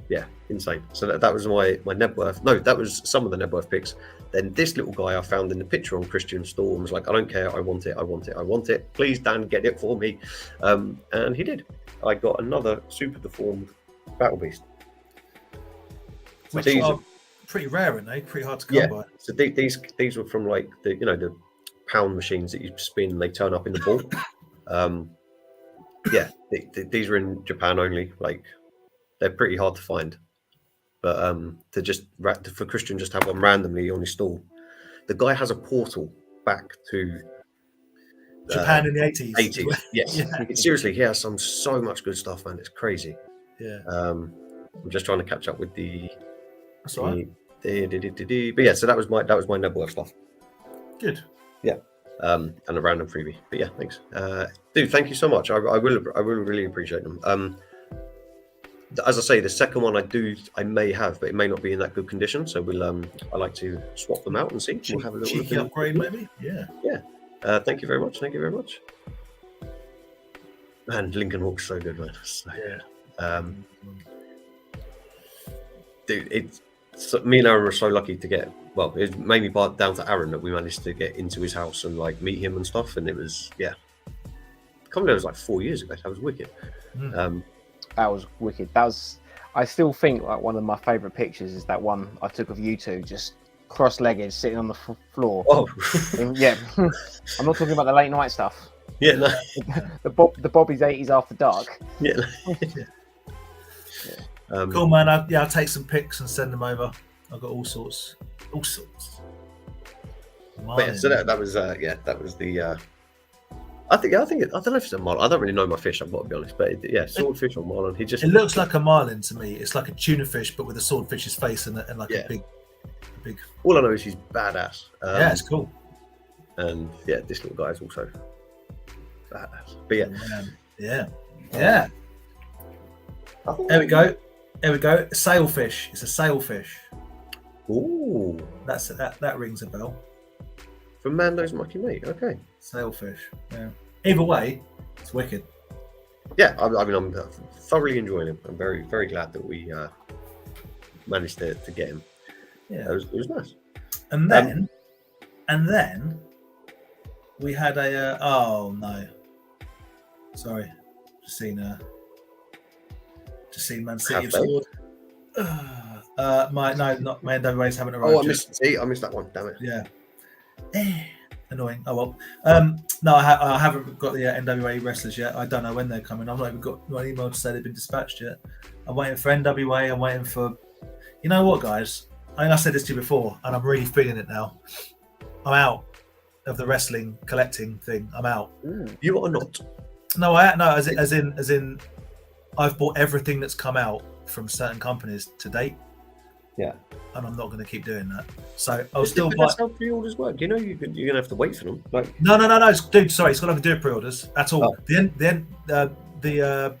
yeah, insane. So that was my Nebworth. No, that was some of the Nebworth picks. Then this little guy I found in the picture on Christian's store and was like, I don't care, I want it, I want it, I want it. Please, Dan, get it for me. And he did. I got another super deformed battle beast. Which are pretty rare, aren't they? Pretty hard to come by. So these were from like the pound machines that you spin, they turn up in the ball. These were in Japan only. Like, they're pretty hard to find. But for Christian just to have one randomly on his stall. The guy has a portal back to Japan in the 80s. 80s, yes. Yeah. Seriously, he has so much good stuff, man. It's crazy. Yeah. I'm just trying to catch up with the. That's all right. But yeah, so that was my Nebworth stuff. Good. Yeah. And a random freebie. But yeah, thanks. Dude, thank you so much. I will really appreciate them. As I say, the second one I may have, but it may not be in that good condition. So I like to swap them out and see. We'll have a little cheeky upgrade, maybe. Yeah. Yeah. Thank you very much. Thank you very much. Man, Lincoln Hawk's so good, man. So, yeah. Dude, me and Aaron were so lucky to get. Well, it was mainly down to Aaron that we managed to get into his house and like meet him and stuff. And it was coming there was like 4 years ago. That was wicked. That was wicked. I still think like one of my favourite pictures is that one I took of you two just cross-legged sitting on the floor. Oh, yeah. I'm not talking about the late night stuff. Yeah, no. the Bobby's 80s after dark. Yeah. Cool, man. I'll take some pics and send them over. I've got all sorts. But yeah, so that was the. I don't know if it's a marlin. I don't really know my fish. I've got to be honest, but swordfish or marlin. It looks like a marlin to me. It's like a tuna fish, but with a swordfish's face and like a big. All I know is he's badass. Yeah, it's cool. And yeah, this little guy is also badass. But yeah, yeah. There we go. Sailfish. It's a sailfish. Ooh, that rings a bell. From Mando's Mucky Meat. Okay. Sailfish. Yeah. Either way, it's wicked. Yeah, I mean, I'm thoroughly enjoying him. I'm very, very glad that we managed to get him. Yeah, it was nice. And then we had a. Oh no, sorry, just seen Man City scored. My NWAs haven't arrived. Oh, I missed that one. Damn it. Yeah. Annoying. Oh well. No, I haven't got the NWA wrestlers yet. I don't know when they're coming. I've not even got an email to say they've been dispatched yet. I'm waiting for NWA. I'm waiting for. You know what, guys? I think I said this to you before, and I'm really feeling it now. I'm out of the wrestling collecting thing. I'm out. You are not. No, as in, I've bought everything that's come out from certain companies to date. Yeah. And I'm not going to keep doing that. So I'll still buy. That's how pre-orders work. You know, you're going to have to wait for them. Like no, dude. Sorry, it's got nothing to do with pre-orders at all. Oh.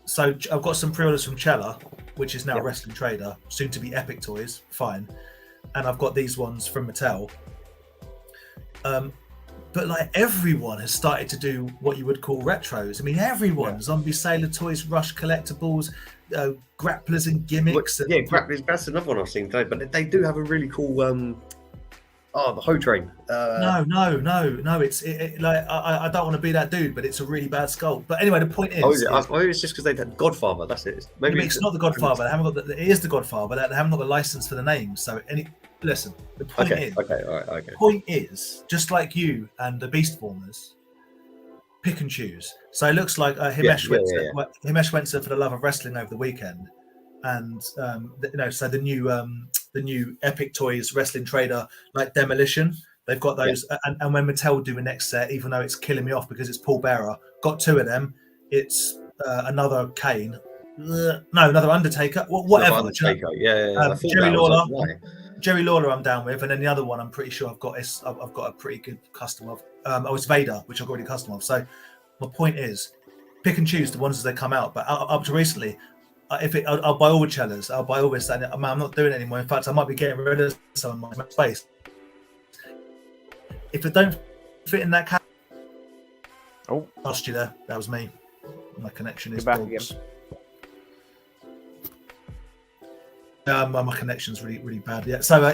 So I've got some pre-orders from Chella, which is now Wrestling Trader, soon to be Epic Toys. Fine, and I've got these ones from Mattel. But like everyone has started to do what you would call retros. I mean, everyone, Zombie Sailor Toys, Rush Collectibles, grapplers and gimmicks. Grapplers, that's another one I've seen today. But they do have a really cool Oh, the hoe train. No. It's like I don't want to be that dude, but it's a really bad sculpt. But anyway, the point is, Oh, is it? It's just because they had Godfather. That's it. Maybe it's not the Godfather. They haven't got. It is the Godfather. They haven't got the license for the name. So listen. The point is. Okay. All right. Okay. The point is, just like you and the Beast Formers, pick and choose. So it looks like Himesh went to For the Love of Wrestling over the weekend, and so the new Epic Toys wrestling trader like Demolition. They've got those, and when Mattel do a next set, even though it's killing me off because it's Paul Bearer, got 2 of them. It's another Kane, another Undertaker, whatever. Another Undertaker. Yeah. Jerry Lawler, I'm down with, and then the other one, I'm pretty sure I've got a pretty good custom of. It's Vader, which I've already custom of. So my point is, pick and choose the ones as they come out. But up to recently, I'll buy all the Cellas, I'll buy all this. And I'm not doing it anymore. In fact, I might be getting rid of some of my space. If it don't fit in that cat, lost you there. That was me. My connection is dogs. My connection's really bad. Yeah. So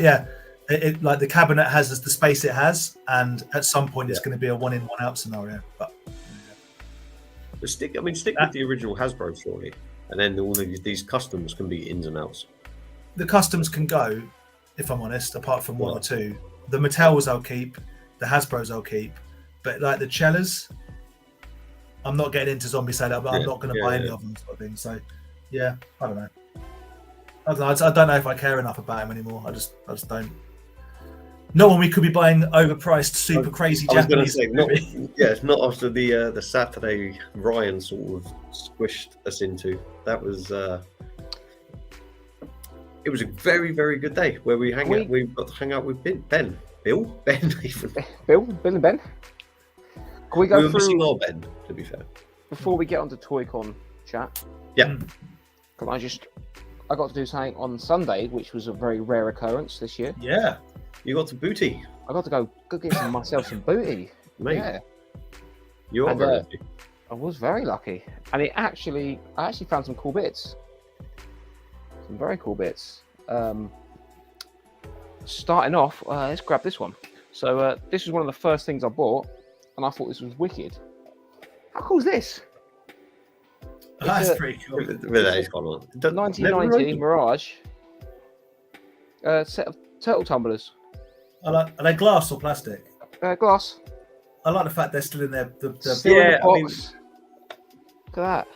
it like the cabinet has the space it has, and at some point it's going to be a 1 in 1 out scenario. But stick with the original Hasbro surely, and then all of these customs can be ins and outs. The customs can go, if I'm honest, apart from 1 or 2. The Mattels I'll keep, the Hasbros I'll keep, but like the Cellas, I'm not getting into Zombie Sailor, but I'm not going to buy any of them, sort of thing. So I don't know. I don't know if I care enough about him anymore. I just don't. Not when we could be buying overpriced, super crazy Japanese. It's not after the Saturday Ryan sort of squished us into. That was it was a very, very good day where we got to hang out with Ben, Bill, even Bill and Ben. Can we go were through missing our Ben, to be fair, before we get onto ToyCon chat? Yeah. I got to do something on Sunday, which was a very rare occurrence this year. Yeah. You got to booty. I got to go get myself some booty. Mate. Yeah. You are very lucky. I was very lucky. And I actually found some cool bits. Some very cool bits. Starting off, let's grab this one. So this was one of the first things I bought, and I thought this was wicked. How cool is this? That's pretty cool. That is quite on. 1990 Mirage. Set of turtle tumblers. Are they glass or plastic? Glass. I like the fact they're still in there. Still in the box. Look at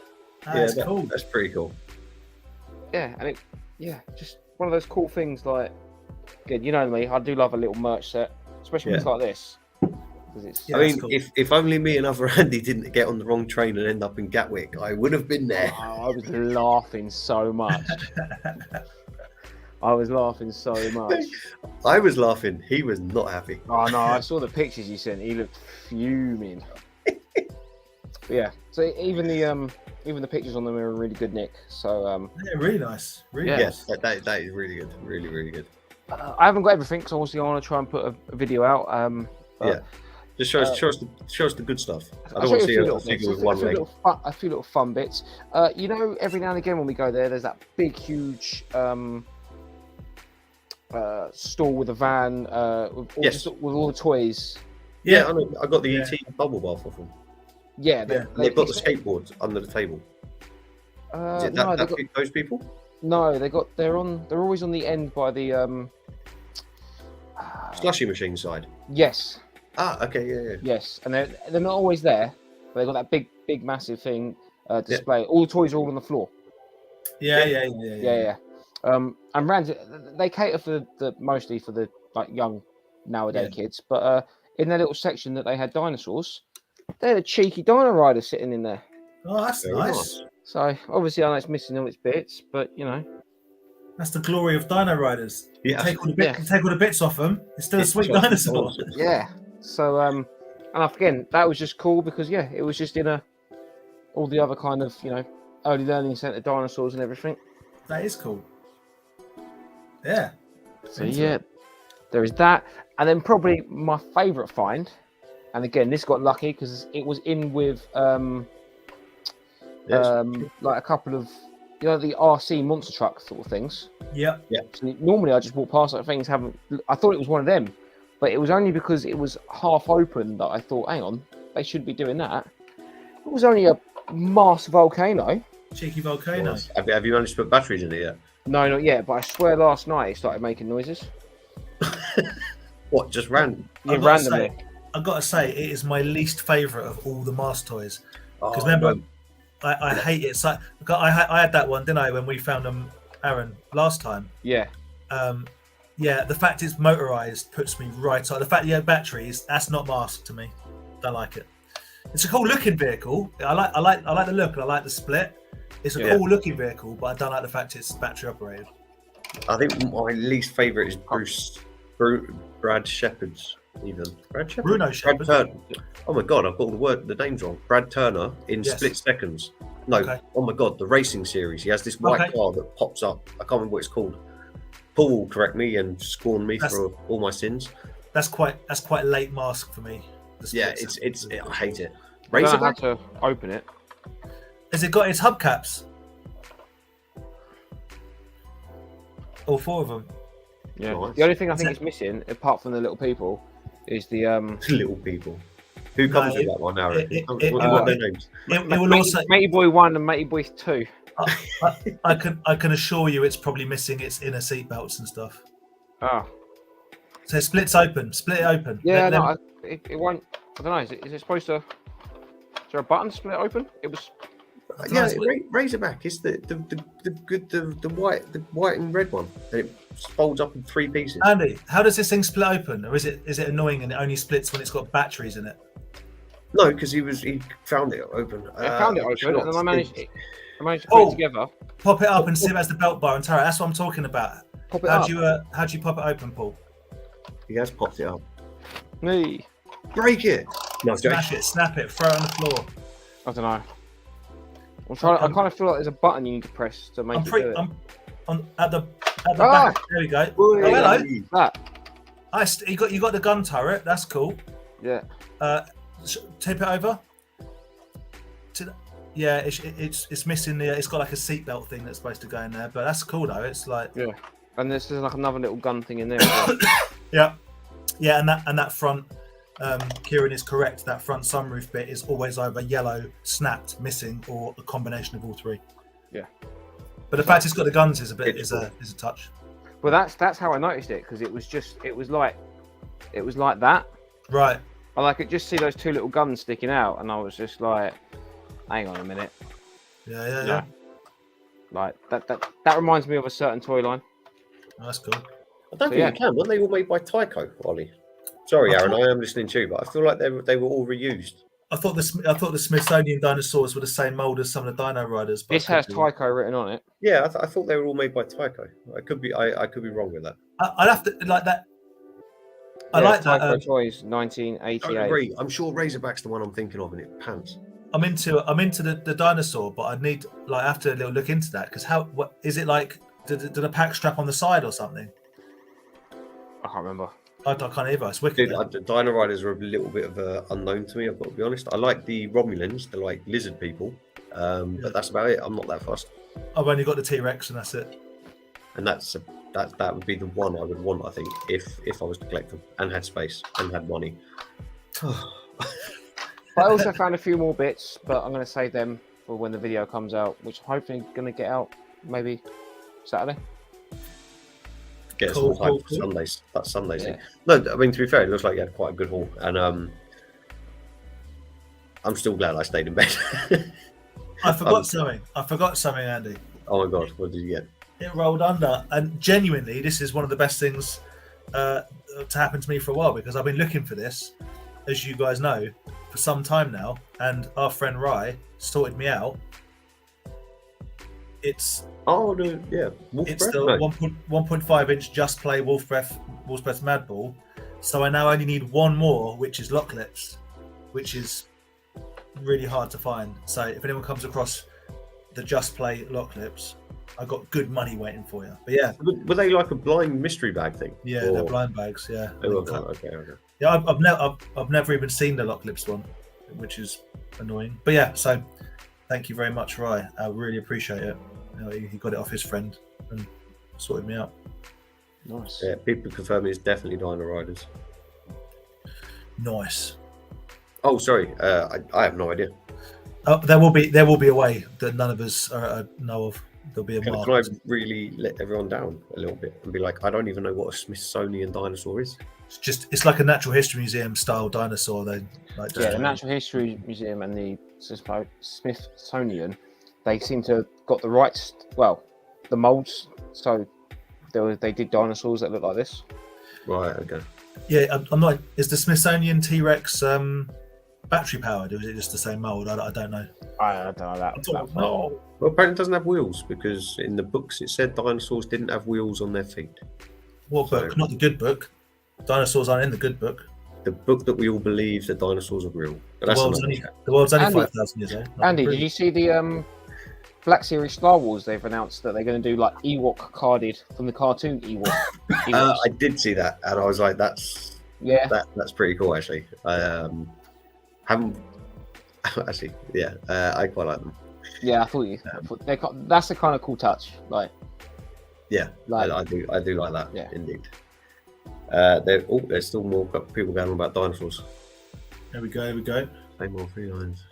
that. That's cool. That's pretty cool. Yeah, and just one of those cool things. Like, again, you know me, I do love a little merch set, especially when it's like this. Cool. If only me and other Andy didn't get on the wrong train and end up in Gatwick, I would have been there. I was laughing so much. I was laughing. He was not happy. Oh no, I saw the pictures you sent. He looked fuming. Yeah. So even the pictures on them are in really good nick. So really nice. Yes, that is really good. Really, really good. I haven't got everything because obviously I want to try and put a video out. Just show us the good stuff. I don't I'll want to show see you a figure with one leg. A few little fun bits. Every now and again when we go there's that big, huge store with a van with all the toys. Yeah, I know. I got the ET bubble bath off them. Yeah, they've got the skateboards under the table. Is it those people? No, they're always on the end by the slushy machine side. Yes. Okay, yeah. Yes, and they're not always there, but they've got that big massive thing display. Yeah. All the toys are all on the floor. Yeah. And Rand, they cater for mostly for the like young nowadays kids, but in their little section that they had dinosaurs, they had a cheeky Dino Rider sitting in there. Oh, that's nice. So obviously I know it's missing all its bits, but that's the glory of Dino Riders. Yeah. Take all the bits off them. It's still a sweet dinosaur. Yeah. So and again, that was just cool because it was just in all the other kind of early learning center dinosaurs and everything. That is cool. Yeah. So there is that, and then probably my favourite find, and again this got lucky because it was in with like a couple of the RC monster truck sort of things. Yeah. So normally I just walk past like things. I thought it was one of them, But it was only because it was half open that I thought, hang on, they should be doing that. It was only a Mars volcano. Cheeky volcano. Nice. Have you managed to put batteries in it yet? No, not yet. But I swear, last night it started making noises. What? Just random? Yeah, randomly. I've got to say, it is my least favourite of all the Mars toys. Because Oh, remember, no. I hate it. It's like, I had that one, didn't I, when we found them, Aaron, last time. Yeah. Yeah, the fact it's motorized puts me right on. The fact you have batteries, that's not Mars to me. Don't like it. It's a cool looking vehicle. I like the look and I like the split. It's a cool looking vehicle, but I don't like the fact it's battery operated. I think my least favourite is Brad Shepard's. Even Brad Shepard? Bruno Shepard. Brad Turner. Oh my god, I've got the names wrong. Brad Turner in Split Seconds. No, oh my god, the racing series. He has this white car that pops up. I can't remember what it's called. Paul will correct me and scorn me for all my sins. That's quite late mask for me. Yeah, I hate it. I don't know how to open it. Has it got its hubcaps? All four of them. Yeah. Nice. The only thing I think is missing, apart from the little people, is the little people. Who comes with that one, Aaron? What are their names? It will also Matey Boy 1 and Matey Boy 2. I can assure you it's probably missing its inner seat belts and stuff. Ah. So it splits open. Split it open. Yeah, no, it won't. I don't know. Is it supposed to? Is there a button to split it open? It was. Yeah, Razorback is the white and red one, and it folds up in 3 pieces. Andy, how does this thing split open, or is it annoying and it only splits when it's got batteries in it? No, because he found it open. I found it open, and then I managed to put it together. Pop it up and see if that's the belt bar and turret. That's what I'm talking about. Pop it up. How'd you pop it open, Paul? He has popped it up. Me. Break it. No, Smash it, snap it, throw it on the floor. I don't know. I'm trying. I kind of feel like there's a button you need to press to make it do it. I'm at the back. There we go. Oh, hello. That. You got the gun turret. That's cool. Yeah. Tip it over. Yeah, it's missing the. It's got like a seatbelt thing that's supposed to go in there, but that's cool though. It's like and there's like another little gun thing in there. As well. yeah, and that front. Kieran is correct. That front sunroof bit is always either yellow, snapped, missing, or a combination of all three. Yeah. But the fact it's got the guns is a touch. Well, that's how I noticed it, because it was like that. Right. I could just see those 2 little guns sticking out, and I was just like, hang on a minute. Yeah. Like that reminds me of a certain toy line. Oh, that's cool. I don't think you can. Weren't they all made by Tyco, Ollie? Sorry, Aaron, I am listening to you, but I feel like they were all reused. I thought the Smithsonian dinosaurs were the same mold as some of the Dino Riders. But this has Tyco written on it. Yeah, I thought they were all made by Tyco. I could be wrong with that. I'd have to like that. I like that. Tyco Toys, 1988. I agree. I'm sure Razorback's the one I'm thinking of, and it pants. I'm into the dinosaur, but I need I have to look into that, because what is it like? Did a pack strap on the side or something? I can't remember. I can't either. It's wicked. The Dino Riders are a little bit of a unknown to me, I've got to be honest. I like the Romulans, they're like lizard people, but that's about it. I'm not that fussed. I've only got the T-Rex, and that's it. And that would be the one I would want, I think, if I was to collect them and had space and had money. I also found a few more bits, but I'm going to save them for when the video comes out, which I'm hopefully going to get out maybe Saturday. Get us all time for Sundays. That's Sundays. Yeah. No, I mean, to be fair, it looks like you had quite a good haul, and I'm still glad I stayed in bed. I forgot something, Andy. Oh my god, what did you get? It rolled under, and genuinely, this is one of the best things to happen to me for a while, because I've been looking for this, as you guys know, for some time now, and our friend Rye sorted me out. It's Wolf it's Breath? the 1.5 inch Just Play Wolf Breath Mad Ball. So I now only need one more, which is lock lips, which is really hard to find. So if anyone comes across the Just Play lock lips, I've got good money waiting for you. But yeah, were they like a blind mystery bag thing? Yeah, they're blind bags. Yeah. Okay. Yeah, I've never even seen the lock lips one, which is annoying. But yeah, so thank you very much, Rye. I really appreciate it. He got it off his friend and sorted me out. Nice. Yeah, people confirm it's definitely Dino Riders. Nice. Oh, sorry. I have no idea. There will be a way that none of us know of. There'll be a Can mark. I really let everyone down a little bit and be like, I don't even know what a Smithsonian dinosaur is? It's like a natural history museum style dinosaur. They like The Natural History Museum and the Smithsonian, they seem to have got the rights. Well, the molds. So they did dinosaurs that look like this. Right. Okay. Yeah, I'm not. Is the Smithsonian T-Rex battery powered, or is it just the same mold? I don't know. I don't know that. No. Well, apparently it doesn't have wheels because in the books it said dinosaurs didn't have wheels on their feet. What book? Not the good book. Dinosaurs aren't in the good book. The book that we all believe that dinosaurs are real. But that's The world's only Andy, 5,000 years old. Andy, did you see the Black Series Star Wars? They've announced that they're going to do like Ewok carded from the cartoon Ewok. I did see that, and I was like, "That's pretty cool." Actually, I haven't actually. Yeah, I quite like them. Yeah, I thought that's a kind of cool touch. Like, yeah, like, I do like that. Yeah, indeed. There's still more people going on about dinosaurs. Here we go. Same more felines.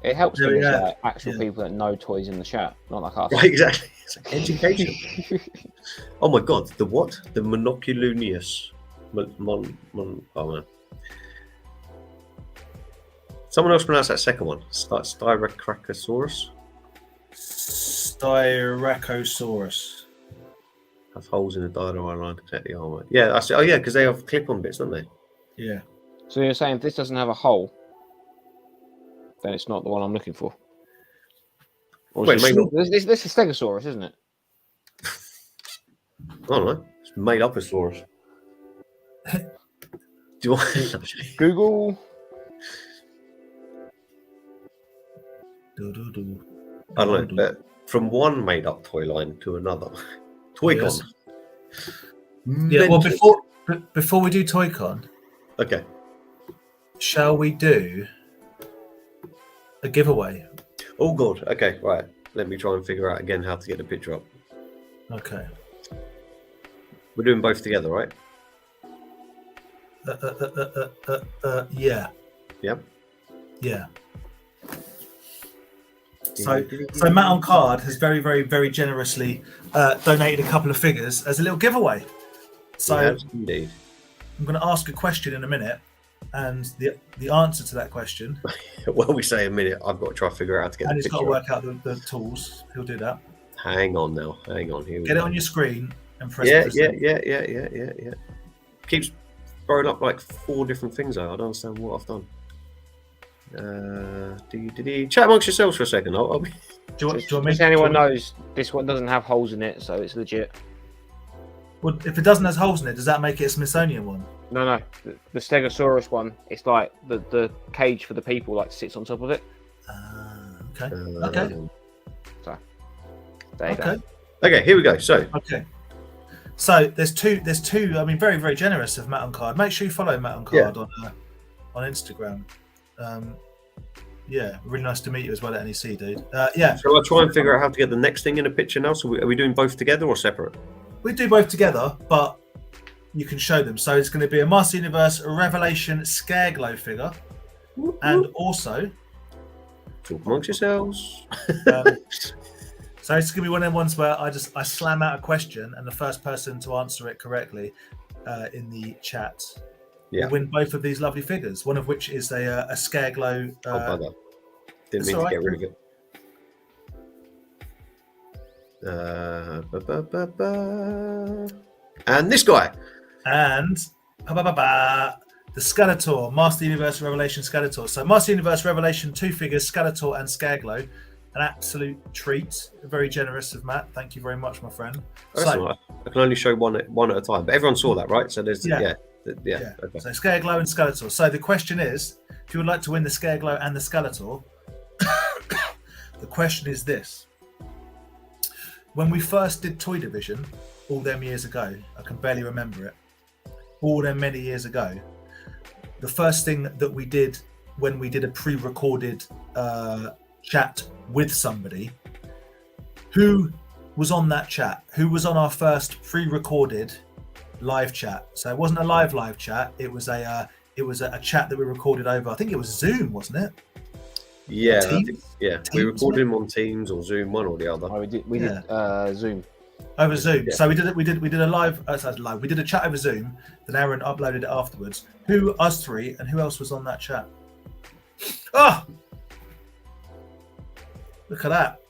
It helps when there's like actual people that know toys in the chat, not like us. Right, exactly. It's like education. Oh my god, the what? The Monoculunius. Oh man. Someone else pronounce that second one. Styracosaurus. Styracosaurus. Have holes in the dino line to protect the armor. Yeah, I see. Oh yeah, because they have clip-on bits, don't they? Yeah. So you're saying if this doesn't have a hole, then it's not the one I'm looking for. Or Wait, maybe not. This is Stegosaurus, isn't it? I don't know. It's made up as Saurus. Do you want Google? I don't know, but from one made up toy line to another. Toycon. Yes. Yeah, well, before we do Toycon, okay. Shall we do a giveaway? Oh god, okay, right. Let me try and figure out again how to get the picture up. Okay. We're doing both together, right? Yeah. Yep. Yeah. So Matt on Card has very, very, very generously donated a couple of figures as a little giveaway. So yes, indeed. I'm going to ask a question in a minute, and the answer to that question. Well, we say a minute. I've got to try and figure out how to get. And the he's got picture to up. work out the tools. He'll do that. Hang on now. Hang on. Here we Get go. it on your screen and press. Yeah. Keeps throwing up like 4 different things. Though. I don't understand what I've done. Chat amongst yourselves for a second. I'll be... Do you want me? Just anyone knows this one doesn't have holes in it, so it's legit. Well, if it doesn't have holes in it, does that make it a Smithsonian one? No. The Stegosaurus one, it's like the cage for the people like sits on top of it. Okay. Okay. So there you go. Okay, here we go. So there's two. I mean, very, very generous of Matt on Card. Make sure you follow Matt on Card on Instagram. Yeah, really nice to meet you as well at NEC, dude. Yeah. So I'll try and figure out how to get the next thing in a picture now. So are we doing both together or separate? We do both together, but you can show them. So it's going to be a Master Universe Revelation Scareglow figure, and also talk amongst yourselves. So it's going to be one of them ones where I slam out a question, and the first person to answer it correctly in the chat will win both of these lovely figures. One of which is a Scareglow. Bugger. Didn't mean to get rid of it. And this guy. And the Skeletor, Master Universe Revelation Skeletor. So Master Universe Revelation 2 figures, Skeletor and Scareglow. An absolute treat. Very generous of Matt. Thank you very much, my friend. I can only show one at a time, but everyone saw that, right? So there's Okay. So Scareglow and Skeletor. So the question is, if you would like to win the Scareglow and the Skeletor, the question is this. When we first did Toy Division, all them years ago, I can barely remember it, all them many years ago, the first thing that we did when we did a pre-recorded chat with somebody, who was on that chat? Who was on our first pre-recorded live chat? So it wasn't a live chat, it was a it was a chat that we recorded over. I think it was Zoom, wasn't it? Yeah, Teams? we Teams, recorded him on Teams or Zoom, one or the other. Oh, we did Zoom. Over Zoom. Yeah. So we did a live. We did a chat over Zoom. Then Aaron uploaded it afterwards. Us three, and who else was on that chat? Oh, look at that.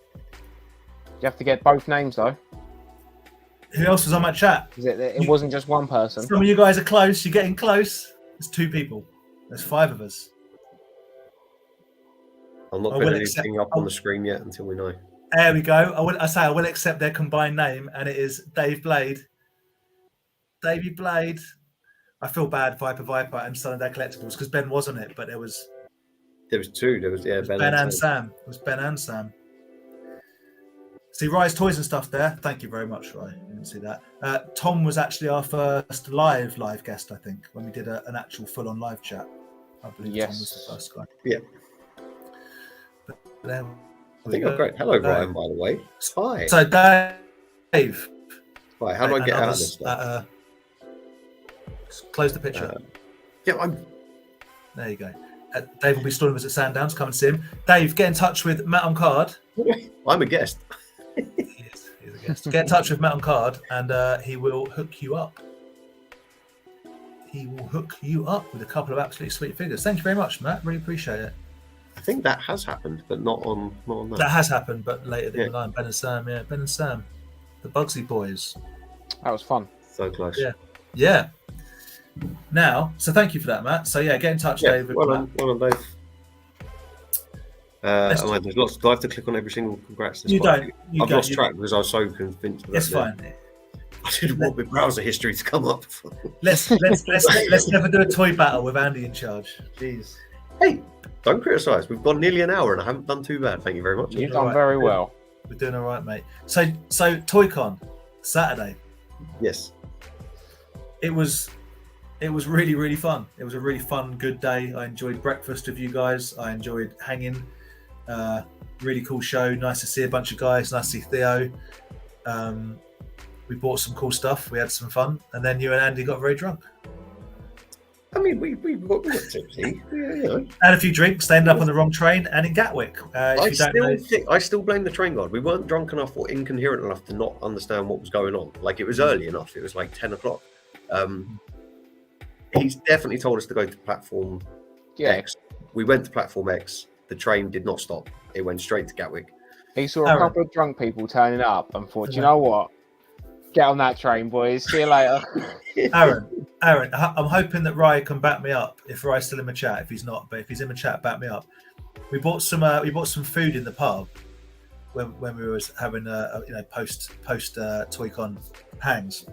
You have to get both names though. Who else was on that chat? It wasn't just one person. Some of you guys are close. You're getting close. There's 2 people. There's 5 of us. I'm not putting anything up on the screen yet until we know. There we go. I will accept their combined name, and it is Dave Blade. Davey Blade. I feel bad, Viper, and Sunday Collectibles, because Ben wasn't it, but there was 2. There was Ben and Sam. It was Ben and Sam. See Rye's toys and stuff there. Thank you very much, Rye. You didn't see that. Tom was actually our first live guest, I think, when we did an actual full-on live chat. I believe Tom was the first guy. Yeah. But I think I'm great. Hello, Ryan, by the way. Hi. So Dave. Right, how do I get out of this stuff? Close the picture. Yeah, There you go. Dave will be storing us at Sandowns. Come and see him. Dave, get in touch with Matt on Card. I'm a guest. He's a guest. Get in touch with Matt on Card, and he will hook you up. He will hook you up with a couple of absolutely sweet figures. Thank you very much, Matt. Really appreciate it. I think that has happened, but not on that. That has happened, but later down the line. Ben and Sam, Ben and Sam, the Bugsy boys. That was fun. So close. Yeah. Now, so thank you for that, Matt. So get in touch, Dave. Well done, Dave. There's lots. Do I have to click on every single congrats? You don't. I've lost track because I was so convinced. It's fine. I didn't want my browser history to come up. Let's never do a toy battle with Andy in charge. Jeez. Hey, don't criticise. We've gone nearly an hour and I haven't done too bad. Thank you very much. You've done very well. We're doing all right, mate. So ToyCon Saturday. Yes. It was really, really fun. It was a really fun, good day. I enjoyed breakfast with you guys. I enjoyed hanging. Really cool show. Nice to see a bunch of guys. Nice to see Theo. We bought some cool stuff. We had some fun. And then you and Andy got very drunk. I mean, we got tipsy. Had a few drinks. They ended up on the wrong train and in Gatwick. I still blame the train guard. We weren't drunk enough or incoherent enough to not understand what was going on. Like, it was early enough. It was like 10 o'clock. He's definitely told us to go to platform X. We went to platform X. The train did not stop. It went straight to Gatwick. He saw a couple of drunk people turning up and thought, you know what? Get on that train, boys. See you later. Aaron, I'm hoping that Rye can back me up. If Rye's still in the chat, if he's not, but if he's in the chat, back me up. We bought some food in the pub when we was having post ToyCon hangs,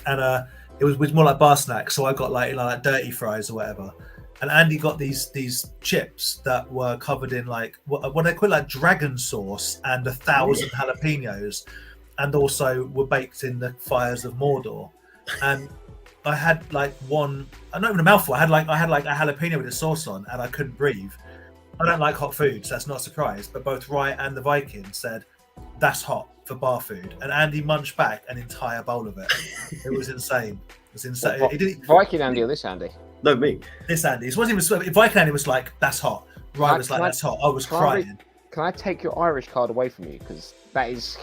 and it was more like bar snacks. So I got like dirty fries or whatever, and Andy got these chips that were covered in like what they call like dragon sauce and 1,000 jalapenos, and also were baked in the fires of Mordor. And I had like one, not even a mouthful. I had like a jalapeno with a sauce on, and I couldn't breathe. I don't like hot food, so that's not a surprise. But both Rye and the Viking said that's hot for bar food, and Andy munched back an entire bowl of it. It was insane. It was insane. Viking Andy or this Andy? No, me. This Andy. It wasn't even Viking Andy was like, that's hot. Rye was like, that's hot. I was crying. Can I take your Irish card away from you? Because that is.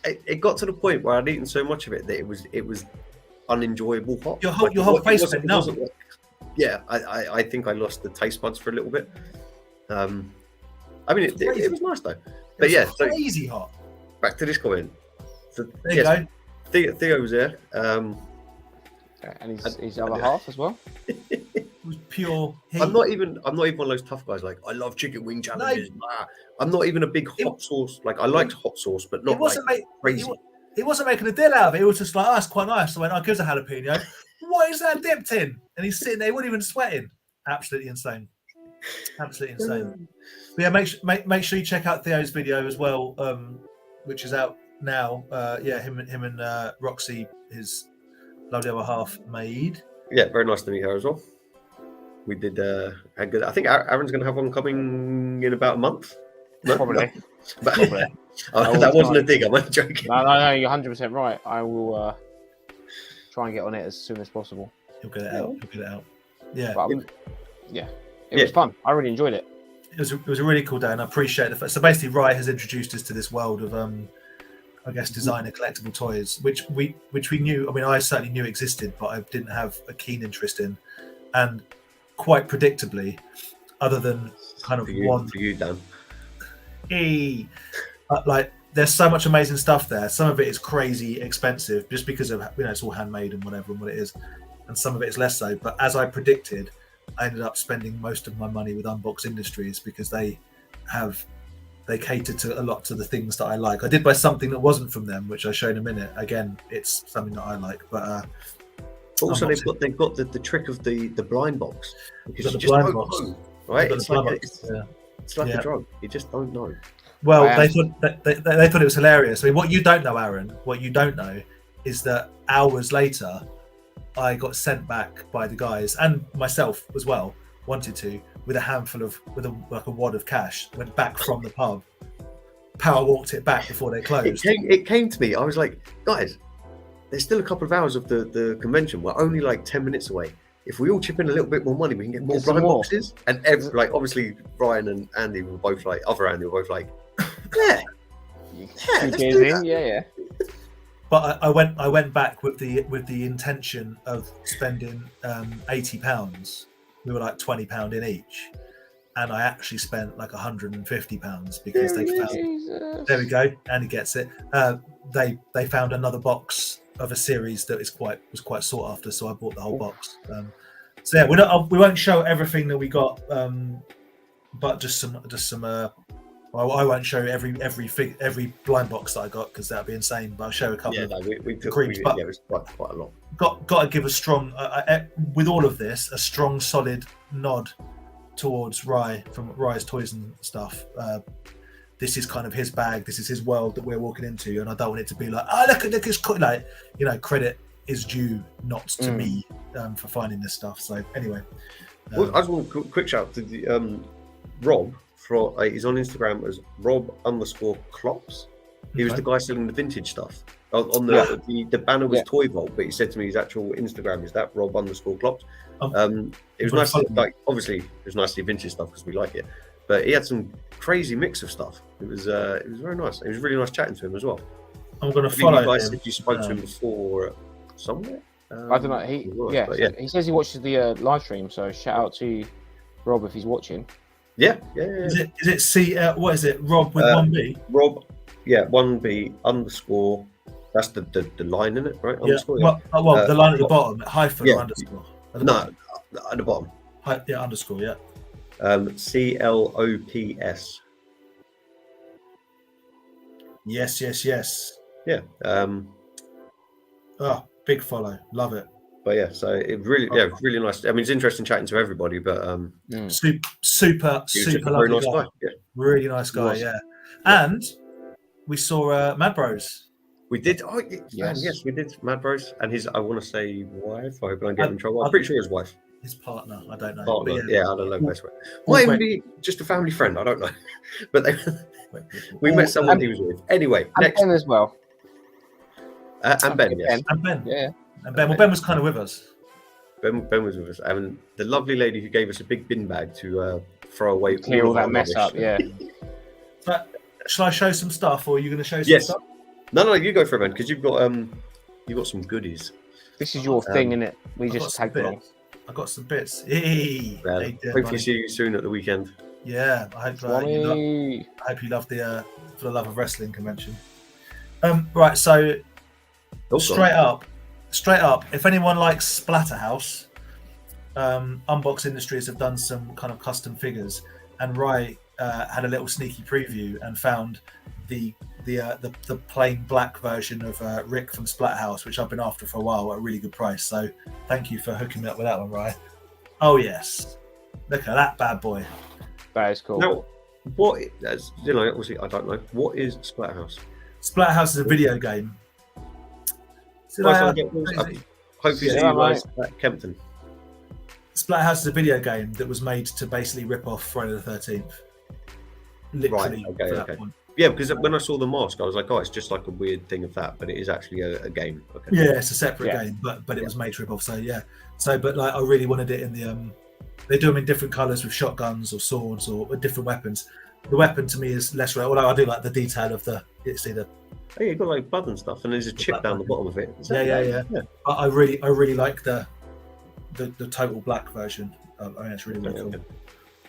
It got to the point where I'd eaten so much of it that it was unenjoyable hot. Your whole face went numb. Yeah, I think I lost the taste buds for a little bit. I mean, it was nice though. But yeah, so crazy hot. Back to this comment. So, there you go. Theo was there. And his other half as well. It was pure heat. I'm not even one of those tough guys. Like, I love chicken wing challenges. No. I'm not even a big hot sauce. Like, I liked hot sauce, but not crazy. He wasn't making a deal out of it. It was just like, that's quite nice. I went, gives a jalapeno. What is that dipped in? And he's sitting there, he wasn't even sweating. Absolutely insane. Absolutely insane. But yeah, make sure you check out Theo's video as well, which is out now. Him and Roxy, his lovely other half, made. Yeah, very nice to meet her as well. We did had good. I think Aaron's going to have one coming in about a month. No? Probably. Probably. That wasn't a dig. I'm only joking. No, you're 100% right. I will try and get on it as soon as possible. He'll get it out. Yeah. But it was fun. I really enjoyed it. It was a really cool day, and I appreciate the fact. So basically, Rye has introduced us to this world of, I guess, designer collectible toys, which we knew. I mean, I certainly knew existed, but I didn't have a keen interest in. And quite predictably, other than kind of one for you, Dan. Like, there's so much amazing stuff there. Some of it is crazy expensive, just because of it's all handmade and whatever and what it is, and some of it is less so. But as I predicted, I ended up spending most of my money with Unbox Industries because they cater to a lot to the things that I like. I did buy something that wasn't from them, which I'll show in a minute. Again, it's something that I like, but also they've got the trick of the blind box, because you the just blind don't box. know, right? It's like Yeah. a drug. You just don't know. Well, they thought it was hilarious. I mean, what you don't know, Aaron, is that hours later, I got sent back by the guys, and myself as well, wanted to, with a handful of, a wad of cash. Went back from the pub, power walked it back before they closed. It came to me. I was like, guys, there's still a couple of hours of the convention. We're only like 10 minutes away. If we all chip in a little bit more money, we can get more blind boxes. And obviously, Ryan and Andy were both like, Andy were both like, yeah, let's do that. Yeah. But I went back with the intention of spending £80. We were like £20 in each, and I actually spent like £150 because they found. There we go, and he gets it. They found another box of a series that was quite sought after, so I bought the whole box. So yeah, we won't show everything that we got, but just some. I won't show every blind box that I got because that'd be insane. But I'll show a couple. Yeah, no, it was quite a lot. Got to give a strong, with all of this, a strong, solid nod towards Rye from Rye's Toys and Stuff. This is kind of his bag. This is his world that we're walking into, and I don't want it to be like, look at this, like, credit is due not to me for finding this stuff. So anyway, I just want a quick shout to the Rob. He's on Instagram as Rob_Clops. He was the guy selling the vintage stuff. On the banner was Toy Vault, but he said to me his actual Instagram is that Rob_Clops. It was nice, obviously it was nice to see vintage stuff because we like it, but he had some crazy mix of stuff. It was very nice. It was really nice chatting to him as well. I'm going to follow him. Said you spoke to him before somewhere. I don't know. He says he watches the live stream, so shout out to Rob if he's watching. Yeah. Is it C? What is it? Rob with 1B. Rob, 1B _ That's the line in it, right? Underscore. Yeah. Well, the line at the bottom, hyphen or underscore. At the bottom. Underscore. Yeah. CLOPS. Yes. Yeah. Big follow. Love it. But yeah, so it really nice. I mean, it's interesting chatting to everybody, but super very nice guy. Yeah. Really nice guy, yeah. And we saw Mad Bros. We did. Oh, yes, we did. Mad Bros. And his, I want to say wife. I hope I don't get in trouble. I'm pretty sure his wife. His partner. I don't know. Partner. I don't know. Best way. Might even be just a family friend. I don't know. But we met someone he was with. Anyway, next. Ben as well. And Ben, yes. And Ben. Yeah. And Ben. Well, Ben was kind of with us. Ben was with us. And the lovely lady who gave us a big bin bag to throw away. Clear all that mess up, yeah. But shall I show some stuff, or are you going to show some stuff? No, you go for it, man, because you've got some goodies. This is your thing, innit? We just tag along. I got some bits. Hey, hopefully see you soon at the weekend. Yeah, I hope you love the For the Love of Wrestling convention. Right, so straight up, if anyone likes Splatterhouse, Unbox Industries have done some kind of custom figures, and Rai had a little sneaky preview and found the plain black version of Rick from Splatterhouse, which I've been after for a while at a really good price. So thank you for hooking me up with that one, Rai. Oh yes, look at that bad boy. That is cool. Now, obviously I don't know. What is Splatterhouse? Splatterhouse is a video game. Hopefully see you guys at Kempton. Splatterhouse is a video game that was made to basically rip off Friday the 13th. Literally, right, okay. Yeah, because when I saw the mask, I was like, oh, it's just like a weird thing of that, but it is actually a game. Okay. Yeah, it's a separate game, but it was made to rip off. So yeah, but like I really wanted it in the they do them in different colours with shotguns or swords or different weapons. The weapon to me is less rare, although I do like the detail of it's either. Oh, yeah, you've got like blood and stuff, and there's a chip down the bottom of it. Yeah. I really like the total black version. I mean, it's really cool.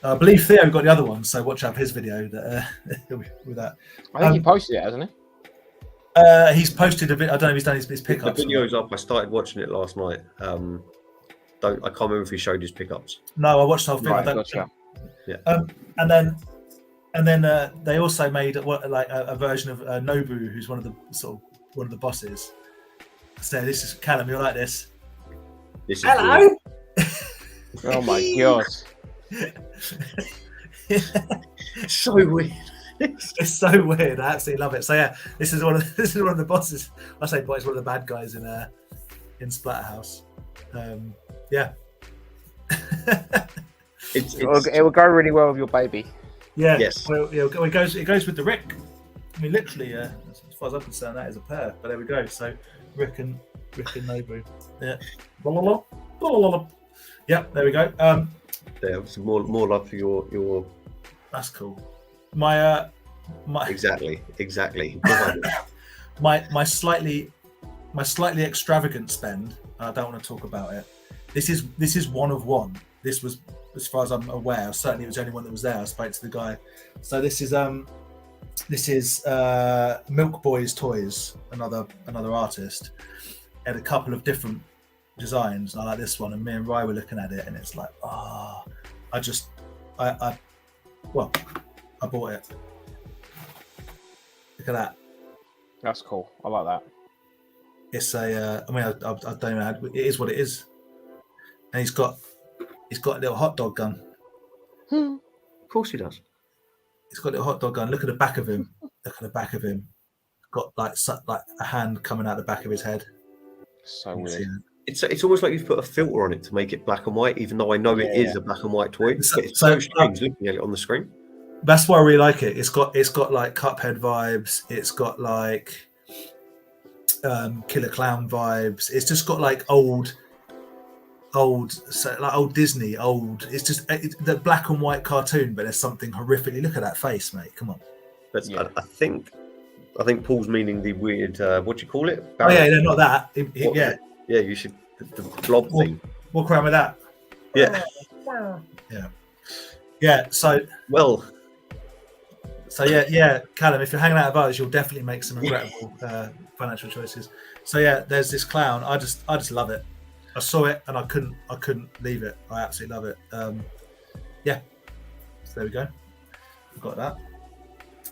I believe Theo got the other one, so watch out for his video with that. I think he posted it, hasn't he? He's posted a bit. I don't know if he's done his pickups. The video's up. I started watching it last night. I can't remember if he showed his pickups. No, I watched the whole thing. Right, gotcha. Yeah. And then they also made a version of Nobu, who's one of the bosses. So this is Callum. You like this? This is Hello. Oh my god. So weird. It's so weird. I absolutely love it. So yeah, this is one of the bosses. I say, but it's one of the bad guys in Splatterhouse. Yeah. It will go really well with your baby. Yeah. Yes. Well, it goes with the Rick. I mean, literally, as far as I'm concerned, that is a pair. But there we go. So Rick and Nobu. Yeah. Yeah. There we go. Yeah, some more love for your. That's cool. My Exactly. my slightly extravagant spend. I don't want to talk about it. This is one of one. This was, as far as I'm aware, certainly it was the only one that was there. I spoke to the guy. So this is Milk Boys Toys, another artist. Had a couple of different designs. I like this one, and me and Rye were looking at it, and it's like, I bought it. Look at that. That's cool. I like that. It's I don't know. It is what it is. And he's got a little hot dog gun. Of course he does. He's got a little hot dog gun. Look at the back of him. Got like a hand coming out the back of his head. So weird. It's almost like you've put a filter on it to make it black and white, even though I know it is a black and white toy. But it's so strange looking at it on the screen. That's why I really like it. It's got like Cuphead vibes. It's got like Killer Clown vibes. It's just got like old Disney. It's just the black and white cartoon, but there's something horrifically. Look at that face, mate. Come on. But yeah. I think Paul's meaning the weird. What do you call it? Oh yeah, no, not that. Yeah, you should the blob thing. Walk around with that. Yeah. Yeah. So yeah, Callum, if you're hanging out of ours, you'll definitely make some regrettable financial choices. So yeah, there's this clown. I just love it. I saw it and I couldn't leave it. I absolutely love it. So there we go. We've got that.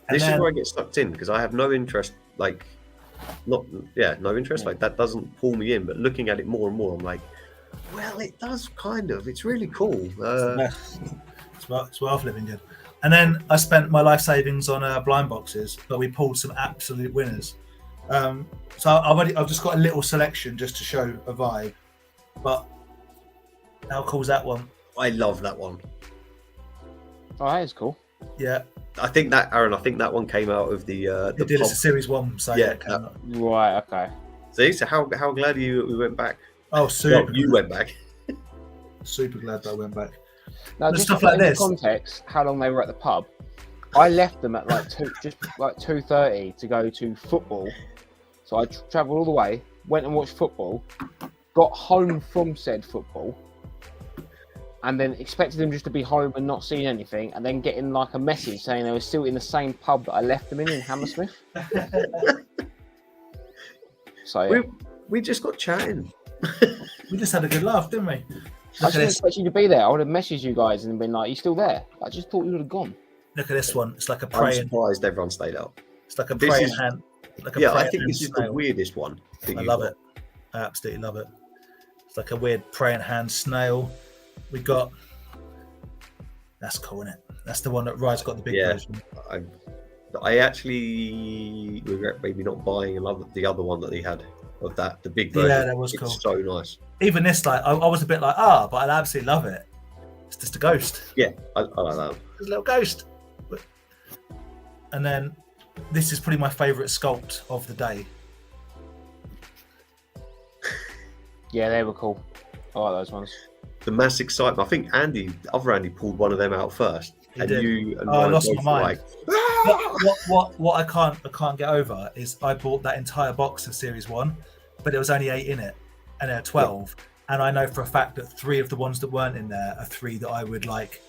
This is where I get sucked in because I have no interest. No interest. Like that doesn't pull me in. But looking at it more and more, I'm like, well, it does kind of. It's really cool. It's worth living good. And then I spent my life savings on blind boxes, but we pulled some absolute winners. So I've just got a little selection just to show a vibe. But how cool is that one? I love that one. Oh, that is cool. Yeah. I think that one came out of the It did. It's a series 1, so yeah. Right. Okay. So how glad are you we went back? Oh, super. Well, you went back. Super glad that I went back. Now, just stuff like this. Context: how long they were at the pub? I left them at like 2:30 to go to football. So I travelled all the way, went and watched football, got home from said football, and then expected them just to be home and not seeing anything, and then getting like a message saying they were still in the same pub that I left them in Hammersmith. So yeah. we just got chatting. We just had a good laugh, didn't we? I didn't expect you to be there. I would have messaged you guys and been like, "Are you still there?" I just thought you would have gone. Look at this one. It's like a I'm praying. surprised everyone stayed out. It's like a praying hand. I think this is the weirdest one. I love it. I absolutely love it. It's like a weird praying hand snail. We got. That's cool, isn't it? That's the one that Rye's got the big version. I actually regret maybe not buying the other one that he had of that, the big version. Yeah, that was cool. So nice. Even this, like, I was a bit like, but I absolutely love it. It's just a ghost. Yeah, I like that. It's a little ghost. And then this is probably my favourite sculpt of the day. Yeah, they were cool. I like those ones. The mass excitement. I think other Andy pulled one of them out first. He and did. you and I Ryan lost both my were mind. like, What I can't get over is I bought that entire box of Series 1, but there was only 8 in it, and there are 12. Yeah. And I know for a fact that 3 of the ones that weren't in there are 3 that I would like.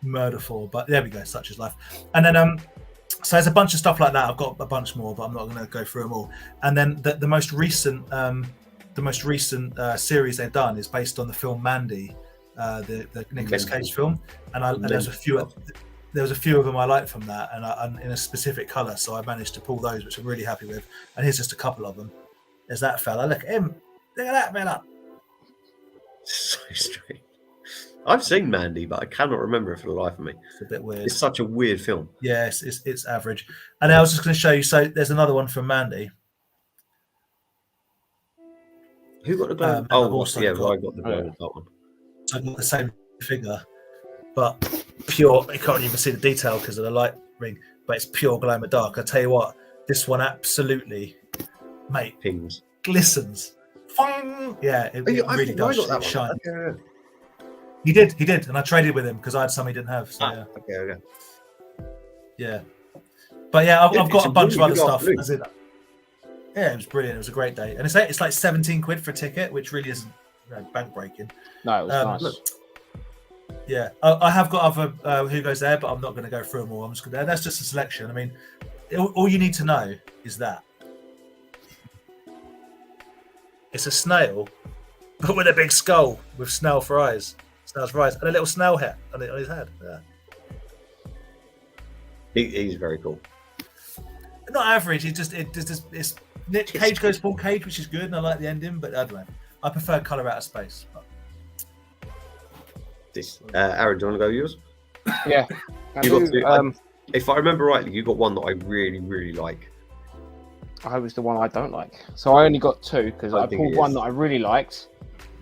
Murder for. But there we go. Such is life. And then so there's a bunch of stuff like that. I've got a bunch more, but I'm not going to go through them all. And then the most recent series they've done is based on the film Mandy, the Nicolas Cage film, and there's a few of them I liked from that, and in a specific colour. So I managed to pull those, which I'm really happy with. And here's just a couple of them. There's that fella. Look at him. Look at that fella. So strange. I've seen Mandy, but I cannot remember it for the life of me. It's a bit weird. It's such a weird film. Yeah, it's average. And I was just going to show you. So there's another one from Mandy. Who got the glow? I got the glow in the dark one. So I've got the same figure, but pure. You can't even see the detail because of the light ring, but it's pure glow in the dark. I tell you what, this one absolutely, mate, pings, glistens. Yeah, it really does. It shines. Okay. He did, and I traded with him because I had some he didn't have. So Okay. Yeah, but yeah, I've got a bunch of other stuff. Yeah, it was brilliant. It was a great day, and it's like 17 quid for a ticket, which really isn't bank breaking. No, it was nice. Yeah, I have got other Who Goes There, but I'm not going to go through them all. I'm just going to. That's just a selection. I mean, all you need to know is that it's a snail, but with a big skull with snail for eyes. Snail's for eyes, and a little snail head on his head. Yeah. He's very cool. Not average. It's Nick Cage goes full Cage, which is good, and I like the ending. But I don't know. I prefer Colour Out of Space. But... Aaron, do you want to go yours? Yeah. If I remember rightly, you got one that I really, really like. I was the one I don't like. So I only got 2 because I pulled one that I really liked.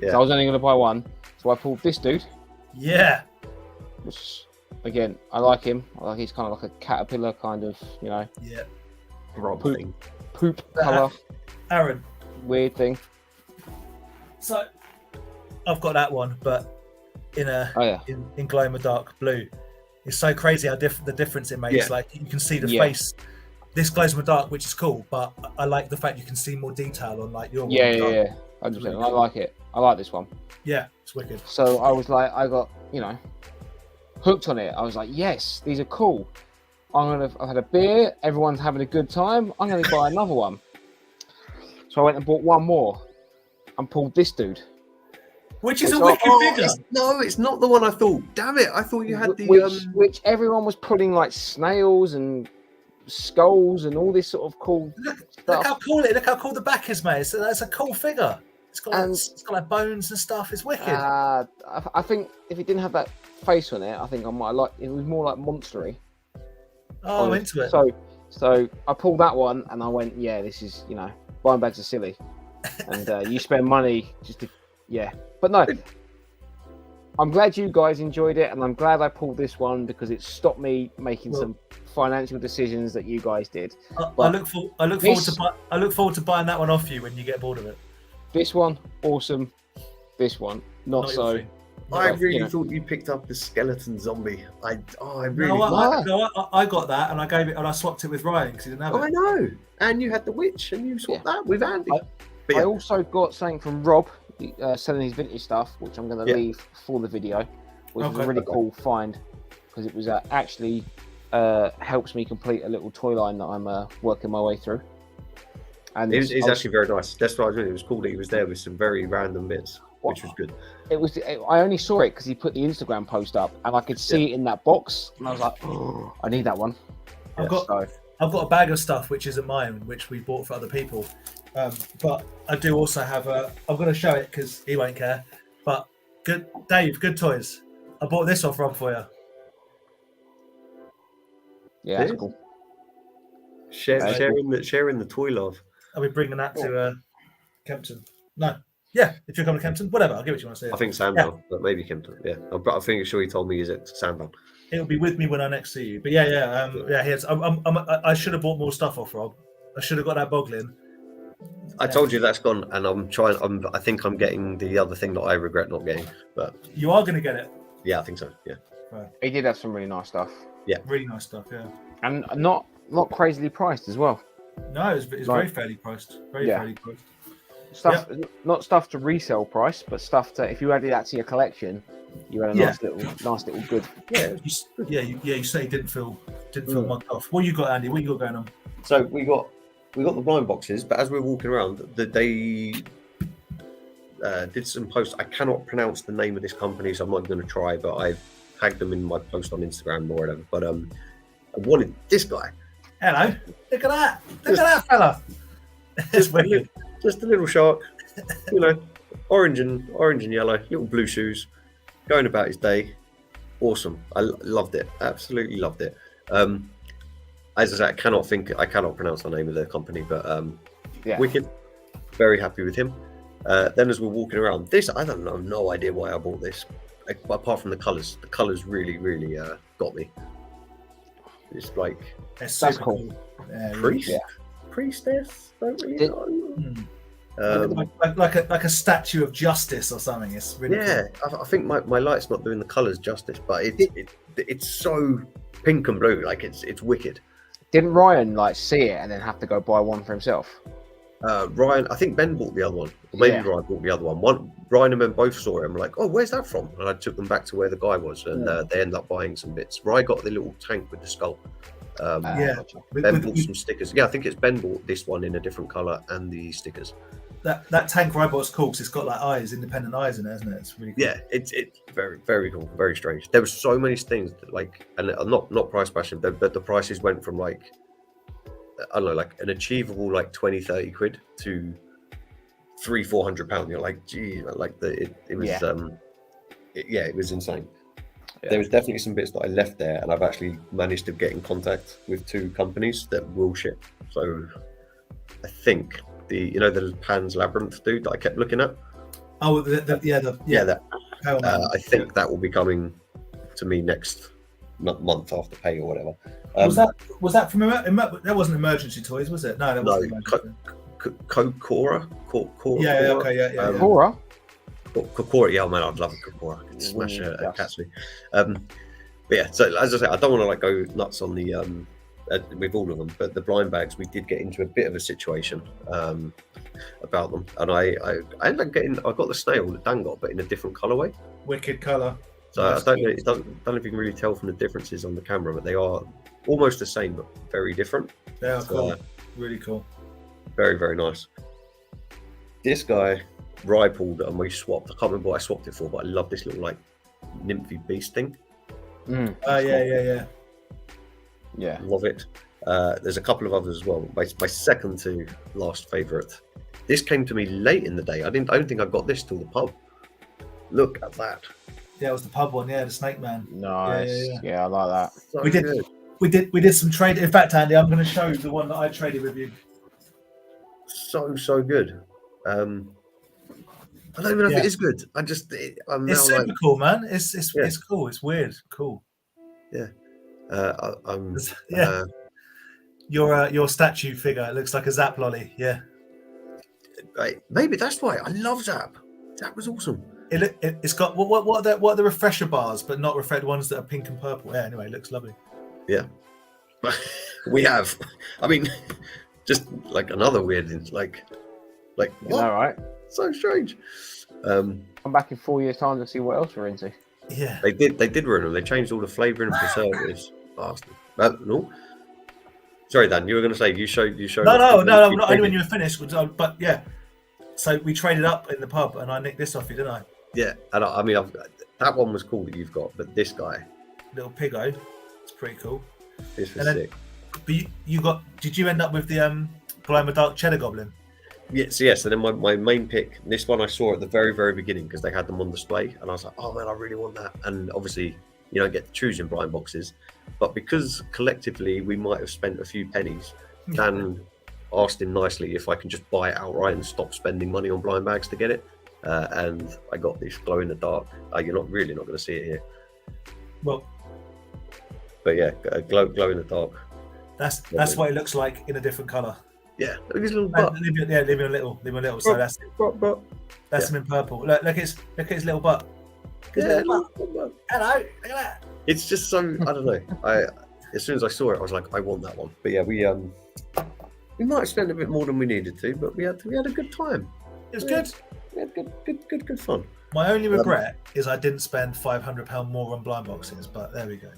Yeah. So I was only going to buy one. So I pulled this dude. Yeah. Which, again, I like him. He's kind of like a caterpillar kind of, Yeah. Poop colour. Aaron. Weird thing. So I've got that one, but in in glow in the dark blue. It's so crazy how the difference it makes. Yeah. Like you can see the face. This glows in the dark, which is cool, but I like the fact you can see more detail on like your. Yeah. 100%. Really cool. I like it. I like this one. Yeah, it's wicked. So I was like, I got hooked on it. I was like, yes, these are cool. I've had a beer. Everyone's having a good time. I'm going to buy another one. So I went and bought one more and pulled this dude. Which is a wicked figure. No, it's not the one I thought. Damn it. I thought you had the... Which everyone was putting like snails and skulls and all this sort of cool stuff. Look how cool the back is, mate. That's a cool figure. It's got like bones and stuff. It's wicked. I think if it didn't have that face on it, I think I might like it. Was more like monstery. Oh, I'm into it. So I pulled that one and I went, yeah, this is buying bags are silly, and you spend money just to But no, I'm glad you guys enjoyed it, and I'm glad I pulled this one because it stopped me making some financial decisions that you guys did. I look forward to buying that one off you when you get bored of it. This one, awesome. This one, not so. I really thought you picked up the skeleton zombie. I got that and I gave it and I swapped it with Ryan because he didn't have it. I know. And you had the witch and you swapped that with Andy. I also got something from Rob selling his vintage stuff, which I'm going to leave for the video, which was a really cool find because it was actually helps me complete a little toy line that I'm working my way through. And it's actually very nice. That's what I was doing. It was cool that he was there with some very random bits, which was good. I only saw it because he put the Instagram post up, and I could see it in that box, and I was like, oh, I need that one. I've got a bag of stuff which isn't mine, which we bought for other people. But I do also have I'm going to show it because he won't care. But good, Dave, good toys. I bought this off Rob for you. Yeah, that's cool. Sharing the toy love. I'll be bringing that to Kempton. No, yeah, if you're coming to Kempton, whatever. I'll give it to you when I see it. I think Sandown, but maybe Kempton. Yeah, I'm pretty sure he told me he's at Sandown. It'll be with me when I next see you. But here's. I should have bought more stuff off Rob. I should have got that Boglin. I told you that's gone, and I'm trying. I think I'm getting the other thing that I regret not getting. But you are going to get it. Yeah, I think so. Yeah. Right. He did have some really nice stuff. Yeah. Really nice stuff. Yeah. And not crazily priced as well. No, it's very fairly priced. Fairly priced. Stuff, not stuff to resale price, but stuff to if you added that to your collection, you had a nice little good. Yeah. You say it didn't feel mugged off. What you got, Andy? What you got going on? So we got the blind boxes, but as we're walking around, they did some posts. I cannot pronounce the name of this company, so I'm not going to try. But I've tagged them in my post on Instagram or whatever. But I wanted this guy. Hello, look at that! Look at that fella. It's wicked. Just a little shark, orange and yellow, little blue shoes, going about his day. Awesome. I loved it. Absolutely loved it. As I said, I cannot pronounce the name of the company, but wicked. Very happy with him. Then as we're walking around, this I don't know, no idea why I bought this, apart from the colours. The colours really, really got me. It's like that's cool. Priestess. Don't really know. Like a statue of justice or something. It's really cool. I think my light's not doing the colours justice, but it's so pink and blue, like it's wicked. Didn't Ryan see it and then have to go buy one for himself? Ryan, I think Ben bought the other one, or maybe Ryan bought the other one. Ryan and Ben both saw it and were like, "Oh, where's that from?" And I took them back to where the guy was, and they ended up buying some bits. Ryan got the little tank with the skull. Ben bought some stickers. Yeah, I think it's Ben bought this one in a different colour and the stickers. That tank robot's cool because it's got eyes, independent eyes in it, isn't it? It's really cool. Yeah, it's very, very cool, very strange. There were so many things that and not price bashing, but the prices went from I don't know, an achievable 20-30 quid to £300-400. You're like, gee, it was it was insane. Yeah. There was definitely some bits that I left there, and I've actually managed to get in contact with 2 companies that will ship. So I think the Pan's Labyrinth dude that I kept looking at. Oh, I think that will be coming to me next month after pay or whatever. Was that from that wasn't Emergency Toys, was it? No, that wasn't Emergency. Kokora. Kokora. Yeah, man, I'd love a Kokora. I could smash a Catsby. But yeah, so as I say, I don't want to go nuts on the with all of them, but the blind bags, we did get into a bit of a situation about them, and I ended up getting. I got the snail that Dan got, but in a different colorway. Wicked color. So I don't know if you can really tell from the differences on the camera, but they are almost the same, but very different. They are cool. Really cool. Very, very nice. This guy, Rye pulled, and we swapped. I can't remember what I swapped it for, but I love this little nymphy beast thing. Yeah. Love it. There's a couple of others as well. My second to last favourite. This came to me late in the day. I don't think I got this till the pub. Look at that. Yeah, it was the pub one. Yeah, the Snake Man. Nice. Yeah, I like that. So we did some trade. In fact, Andy, I'm going to show you the one that I traded with you. So good. I don't even know if it is good. It's super cool, man. It's cool. It's weird. Cool. Yeah. Your statue figure looks like a Zap lolly. Yeah. Right. Maybe that's why I love Zap. Zap was awesome. It's got what are the refresher bars, but not refresher ones that are pink and purple. Yeah. Anyway, it looks lovely. Yeah. We have. I mean, just another weird thing. What? All right. So strange. Come back in 4 years' time to see what else we're into. Yeah. They did ruin them. They changed all the flavouring and preservatives. Bastard. No. Sorry, Dan. You were going to say you showed. No. Not only when you were finished, but yeah. So we traded up in the pub, and I nicked this off you, didn't I? Yeah, and that one was cool that you've got, but this guy, little piggo, it's pretty cool. This was sick. But you got? Did you end up with the glow-in-the-dark cheddar goblin? Yes. And then my main pick, this one I saw at the very, very beginning because they had them on display, and I was like, oh man, I really want that. And obviously, you don't get to choose in blind boxes, but because collectively we might have spent a few pennies, Dan asked him nicely if I can just buy it outright and stop spending money on blind bags to get it. And I got this glow in the dark. You're not going to see it here. Well, But yeah, glow in the dark. That's what it looks like in a different colour. Yeah, look at his little butt. Leave him a little. So that's him in purple. Look at his little butt. Hello, look at that. It's just some, I don't know. As soon as I saw it, I was like, I want that one. But yeah, we might have spent a bit more than we needed to, but we had a good time. It was good. We had good fun. My only regret is I didn't spend £500 more on blind boxes, but there we go.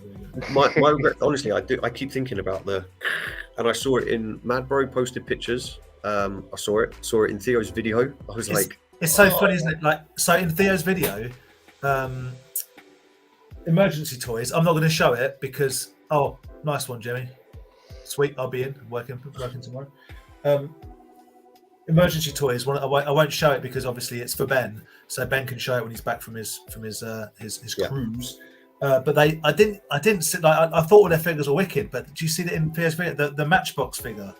My regret, honestly, I keep thinking about and I saw it in Mad Bro posted pictures. I saw it in Theo's video. I was like, it's so funny, isn't it? Like, so in Theo's video, emergency toys. I'm not going to show it because nice one, Jimmy. Sweet, I'll be in working tomorrow. Emergency toys. I won't show it because obviously it's for Ben, so Ben can show it when he's back from his cruise. But I didn't sit like I thought all their figures were wicked. But do you see that in PS3 the Matchbox figure?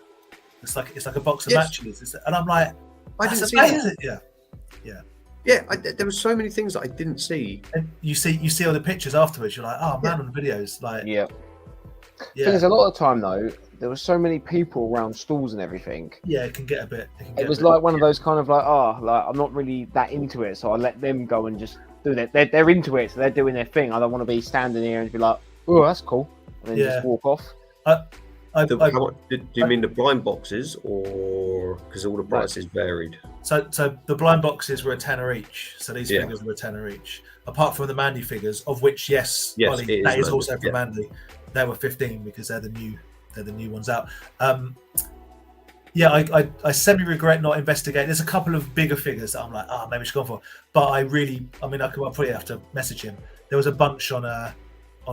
It's like a box of matches, and I'm like, I didn't see it. Yeah. There were so many things that I didn't see. And you see all the pictures afterwards. You're like, oh man, on the videos, like Thing is, a lot of the time though, there were so many people around stalls and everything. Yeah, it can get a bit. It was like one of those kind of like, I'm not really that into it, so I let them go and just do that. They're into it, so they're doing their thing. I don't want to be standing here and be like, oh, that's cool, and then just walk off. Do you mean the blind boxes, or because all the prices varied? So the blind boxes were a tenner each. So these figures were a tenner each. Apart from the Mandy figures, of which Ollie, that is also from Mandy. They were 15 because they're the new ones out. I semi regret not investigating. There's a couple of bigger figures that I'm like, maybe I should go for. But I'll probably have to message him. There was a bunch on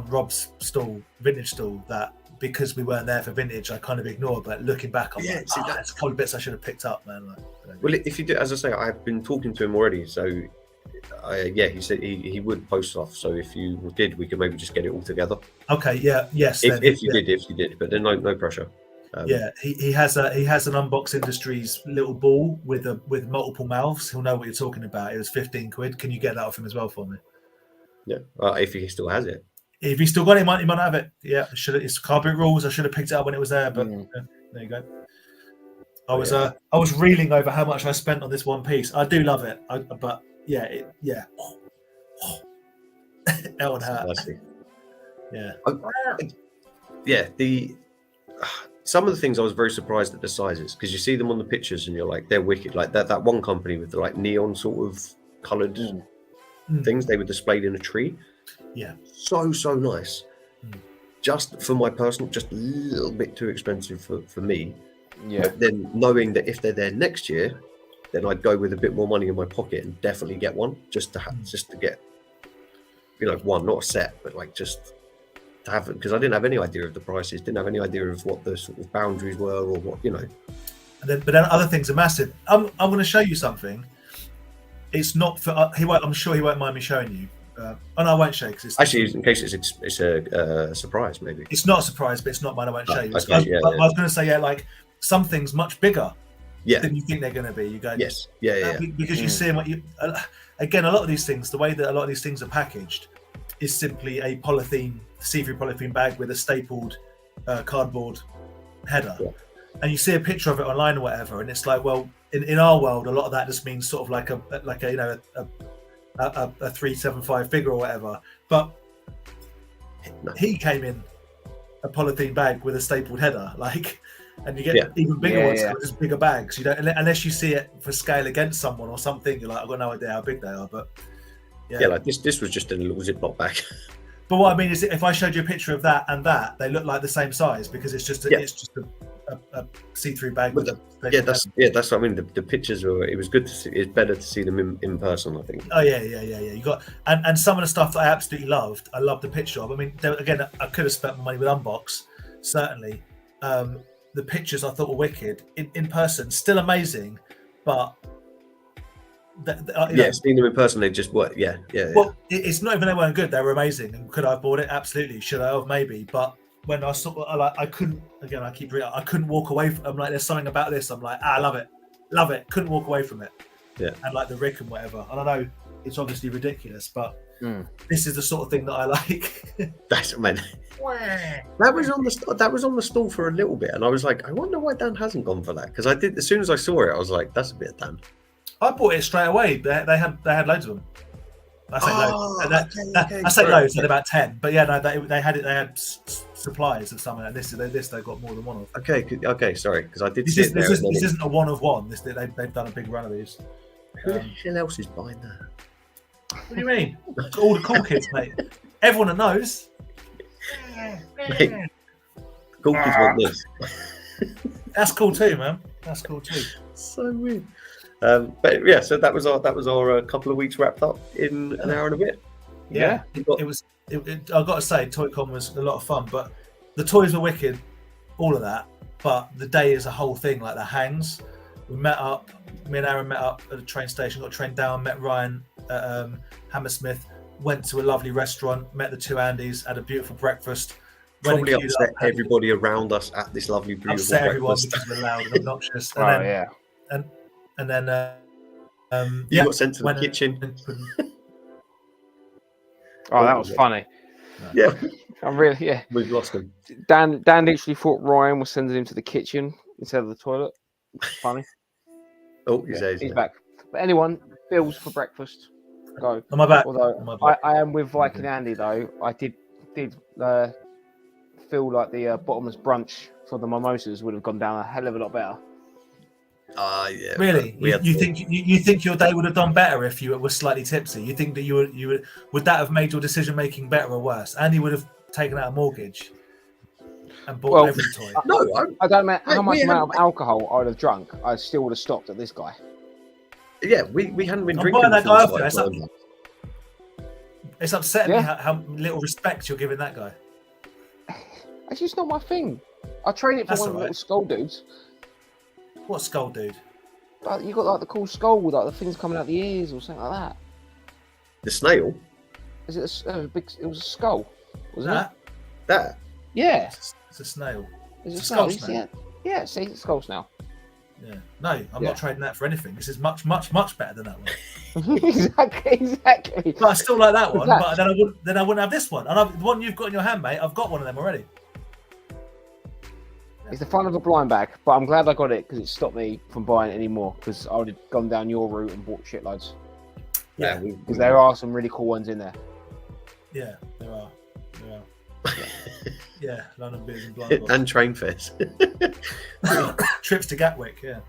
Rob's stall, vintage stall, that because we weren't there for vintage, I kind of ignored. But looking back, I'm like, that's a couple of bits I should have picked up, man. Well, if you do, as I say, I've been talking to him already, so. He said he would post stuff. So if you did, we could maybe just get it all together. Okay. Yeah. Yes. If you did, but then no pressure. He has an Unbox Industries little ball with multiple mouths. He'll know what you're talking about. It was 15 quid. Can you get that off him as well for me? Yeah. If he still has it. If he's still got it, he might not have it. Yeah. It's car boot rules. I should have picked it up when it was there, but there you go. I was reeling over how much I spent on this one piece. I do love it, but. Ellen Hart. Some of the things I was very surprised at the sizes, because you see them on the pictures and you're like, they're wicked. Like that one company with the like neon sort of coloured things, they were displayed in a tree. Yeah. So nice. Just for my personal, just a little bit too expensive for me. Yeah. But then knowing that if they're there next year, then I'd go with a bit more money in my pocket and definitely get one, just to get, one, not a set, but like just to have it, because I didn't have any idea of the prices, didn't have any idea of what the sort of boundaries were or what. But then other things are massive. I'm going to show you something. It's not for I'm sure he won't mind me showing you. I won't show you because actually, in case it's a surprise, maybe it's not a surprise, but it's not mine. I won't show you. Okay, I was going to say like some things much bigger. Yeah. Than you think they're going to be. You go, yes, yeah. Because you see them. Again, a lot of these things, the way that a lot of these things are packaged, is simply a see-through polythene bag with a stapled cardboard header, and you see a picture of it online or whatever, and it's like, well, in our world, a lot of that just means sort of like a 375 figure or whatever. But he came in a polythene bag with a stapled header, like. And you get even bigger ones, just bigger bags. You don't, unless you see it for scale against someone or something. You're like, I've got no idea how big they are, but like this was just a little Ziploc bag. But what I mean is, if I showed you a picture of that and that, they look like the same size because it's just a see-through bag. That's what I mean. The pictures were. It was good to see. It's better to see them in person, I think. Oh yeah. You got and some of the stuff that I absolutely loved. I loved the picture of. I mean, again, I could have spent my money with Unbox, certainly. The pictures I thought were wicked. In person, still amazing, but seeing them in person, they just work. Yeah. Well, it's not even they weren't good; they were amazing. And could I have bought it? Absolutely. Should I have? Maybe. But when I saw, I couldn't. Again, I couldn't walk away. I'm like, there's something about this. I'm like, I love it. Couldn't walk away from it. Yeah. And like the Rick and whatever. And I know it's obviously ridiculous, but This is the sort of thing that I like. That's man. That was on the stall for a little bit, and I was like, I wonder why Dan hasn't gone for that, because I did as soon as I saw it, I was like, that's a bit of Dan. I bought it straight away. They had loads of them. I say loads. I say sorry. loads. They had about 10, but yeah, no, they had it. They had supplies of some, and this they got more than one of. Okay, sorry, because I did. This isn't a one of one. They've done a big run of these. Who the hell else is buying that? What do you mean? All the cool kids, mate. Everyone that knows. Mate, cool kids want this. That's cool too, man. That's cool too. So weird. But yeah, so that was our couple of weeks wrapped up in an hour and a bit. Yeah. It was. I've got to say, ToyCon was a lot of fun, but the toys were wicked, all of that. But the day as a whole thing, like the hangs, we met up. Me and Aaron met up at the train station, got trained down, met Ryan at Hammersmith, went to a lovely restaurant, met the two Andys, had a beautiful breakfast. Probably upset everybody around us at this lovely, beautiful upset everyone breakfast. because we're loud and obnoxious. And then you got sent to the kitchen. That was funny. Yeah, I'm really we've lost him. Dan literally thought Ryan was sending him to the kitchen instead of the toilet. Funny. Oh, he's back. But anyone, Bill's for breakfast. Go. Am I back? Although I am with Viking Andy though. I did feel like the bottomless brunch for the mimosas would have gone down a hell of a lot better. Yeah. Really? You think your day would have done better if you were slightly tipsy? You think that you would that have made your decision making better or worse? Andy would have taken out a mortgage and bought every toy. I don't know how much amount of alcohol I would have drunk. I still would have stopped at this guy. Yeah, we hadn't been I'm drinking. buying that guy off like you. It's upsetting me how little respect you're giving that guy. It's just not my thing. I trade it for one of the little skull dudes. What skull dude? You got like the cool skull with like the things coming out the ears or something like that. The snail? Is it a big? It was a skull, wasn't it? That? Yeah. It's a snail. It's a skull snail. Yeah, see, it's a skull snail. Yeah. No, I'm not trading that for anything. This is much better than that one. Exactly. But I still like that one. But then I wouldn't have this one. And the one you've got in your hand, mate, I've got one of them already. It's the fun of a blind bag, but I'm glad I got it because it stopped me from buying it anymore. Because I would have gone down your route and bought shitloads. Yeah, because there are some really cool ones in there. Yeah, there are. Yeah, London Beers and Blind and train fares. Trips to Gatwick. Yeah.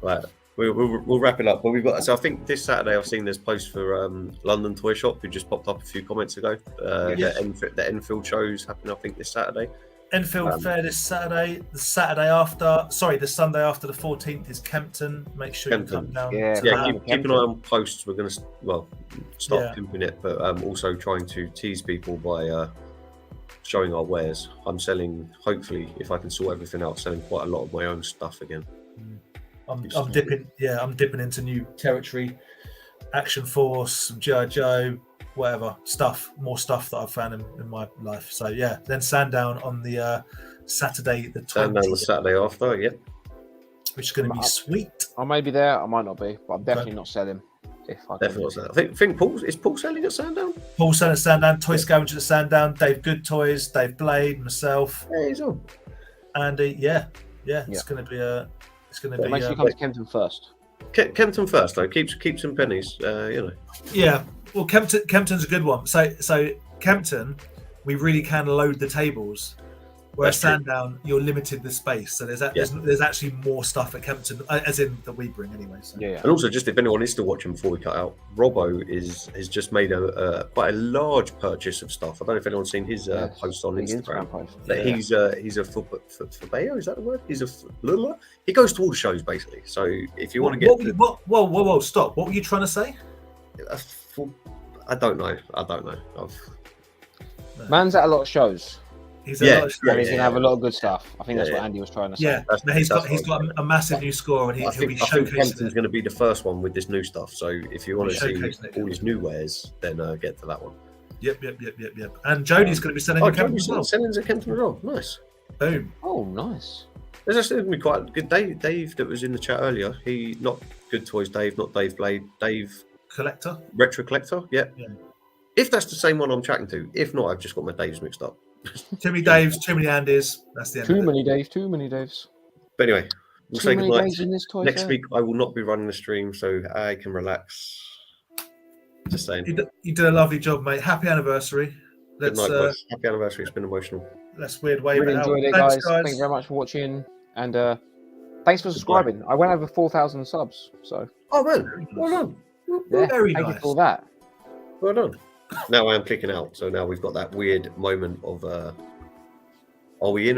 Right. We'll wrap it up. But we've got. So I think this Saturday I've seen this post for London Toy Shop, who just popped up a few comments ago. The Enfield show's happening, I think, this Saturday. Enfield Fair this Saturday. The Sunday after the 14th is Kempton. Make sure you come down. Keep an eye on posts. We're going to start pimping it, but also trying to tease people by showing our wares. I'm selling. Hopefully, if I can sort everything out, selling quite a lot of my own stuff again. I'm dipping into new territory. Action Force, some G.I. Joe, whatever more stuff that I've found in my life. So yeah, then Sandown on the Saturday the 20th. Sandown the Saturday after, which is going to be sweet. I may be there, I might not be, but I'm definitely not selling. Definitely not selling. I think Paul selling at Sandown. Paul selling at Sandown. Toy Scavenger at Sandown. Dave Good Toys, Dave Blade, myself. Yeah, he's on. Andy, it's going to be a. It's going to be. Make sure you come to Kempton first. Kempton first though. Keep some pennies. Yeah. Well, Kempton's a good one. So Kempton, we really can load the tables. Whereas Sandown, you're limited the space. So there's actually more stuff at Kempton, as in that we bring anyway. So. Yeah. And also, just if anyone is still watching before we cut out, Robbo has just made quite a large purchase of stuff. I don't know if anyone's seen his post on Instagram. He's a Furbeyo, is that the word? He goes to all the shows basically. So if you want to get whoa, stop! What were you trying to say? I don't know. Man's at a lot of shows. He's going to have a lot of good stuff. I think that's what Andy was trying to say. Yeah, he's got a massive new score, and he'll be showcasing. I think Kempton's going to be the first one with this new stuff. So if you want to see all his new wares, then get to that one. Yep. And Jodie's going to be selling at Kempton as well. Selling at Kempton as well. Nice. Boom. Oh, nice. There's actually going to be quite good. Dave that was in the chat earlier. Not Good Toys Dave, not Dave Blade. Dave Collector. Retro Collector. Yeah. If that's the same one I'm chatting to. If not, I've just got my Daves mixed up. Too many Daves, too many Andys. That's the end. Too of it. many Daves. Too many Daves. But anyway, we'll Too say many goodnight. days in this toy Next fair. week, I will not be running the stream, so I can relax. Just saying. You did a lovely job, mate. Happy anniversary. Good Let's night, guys. Happy anniversary. It's been emotional. let's weird wave Really it out. enjoyed it, Thanks, guys. Thank you very much for watching, and thanks for Goodbye. subscribing. I went over 4,000 subs, so Oh man, well done. yeah, Very thank nice. you for that. Well done. Now I am clicking out, so now we've got that weird moment of are we in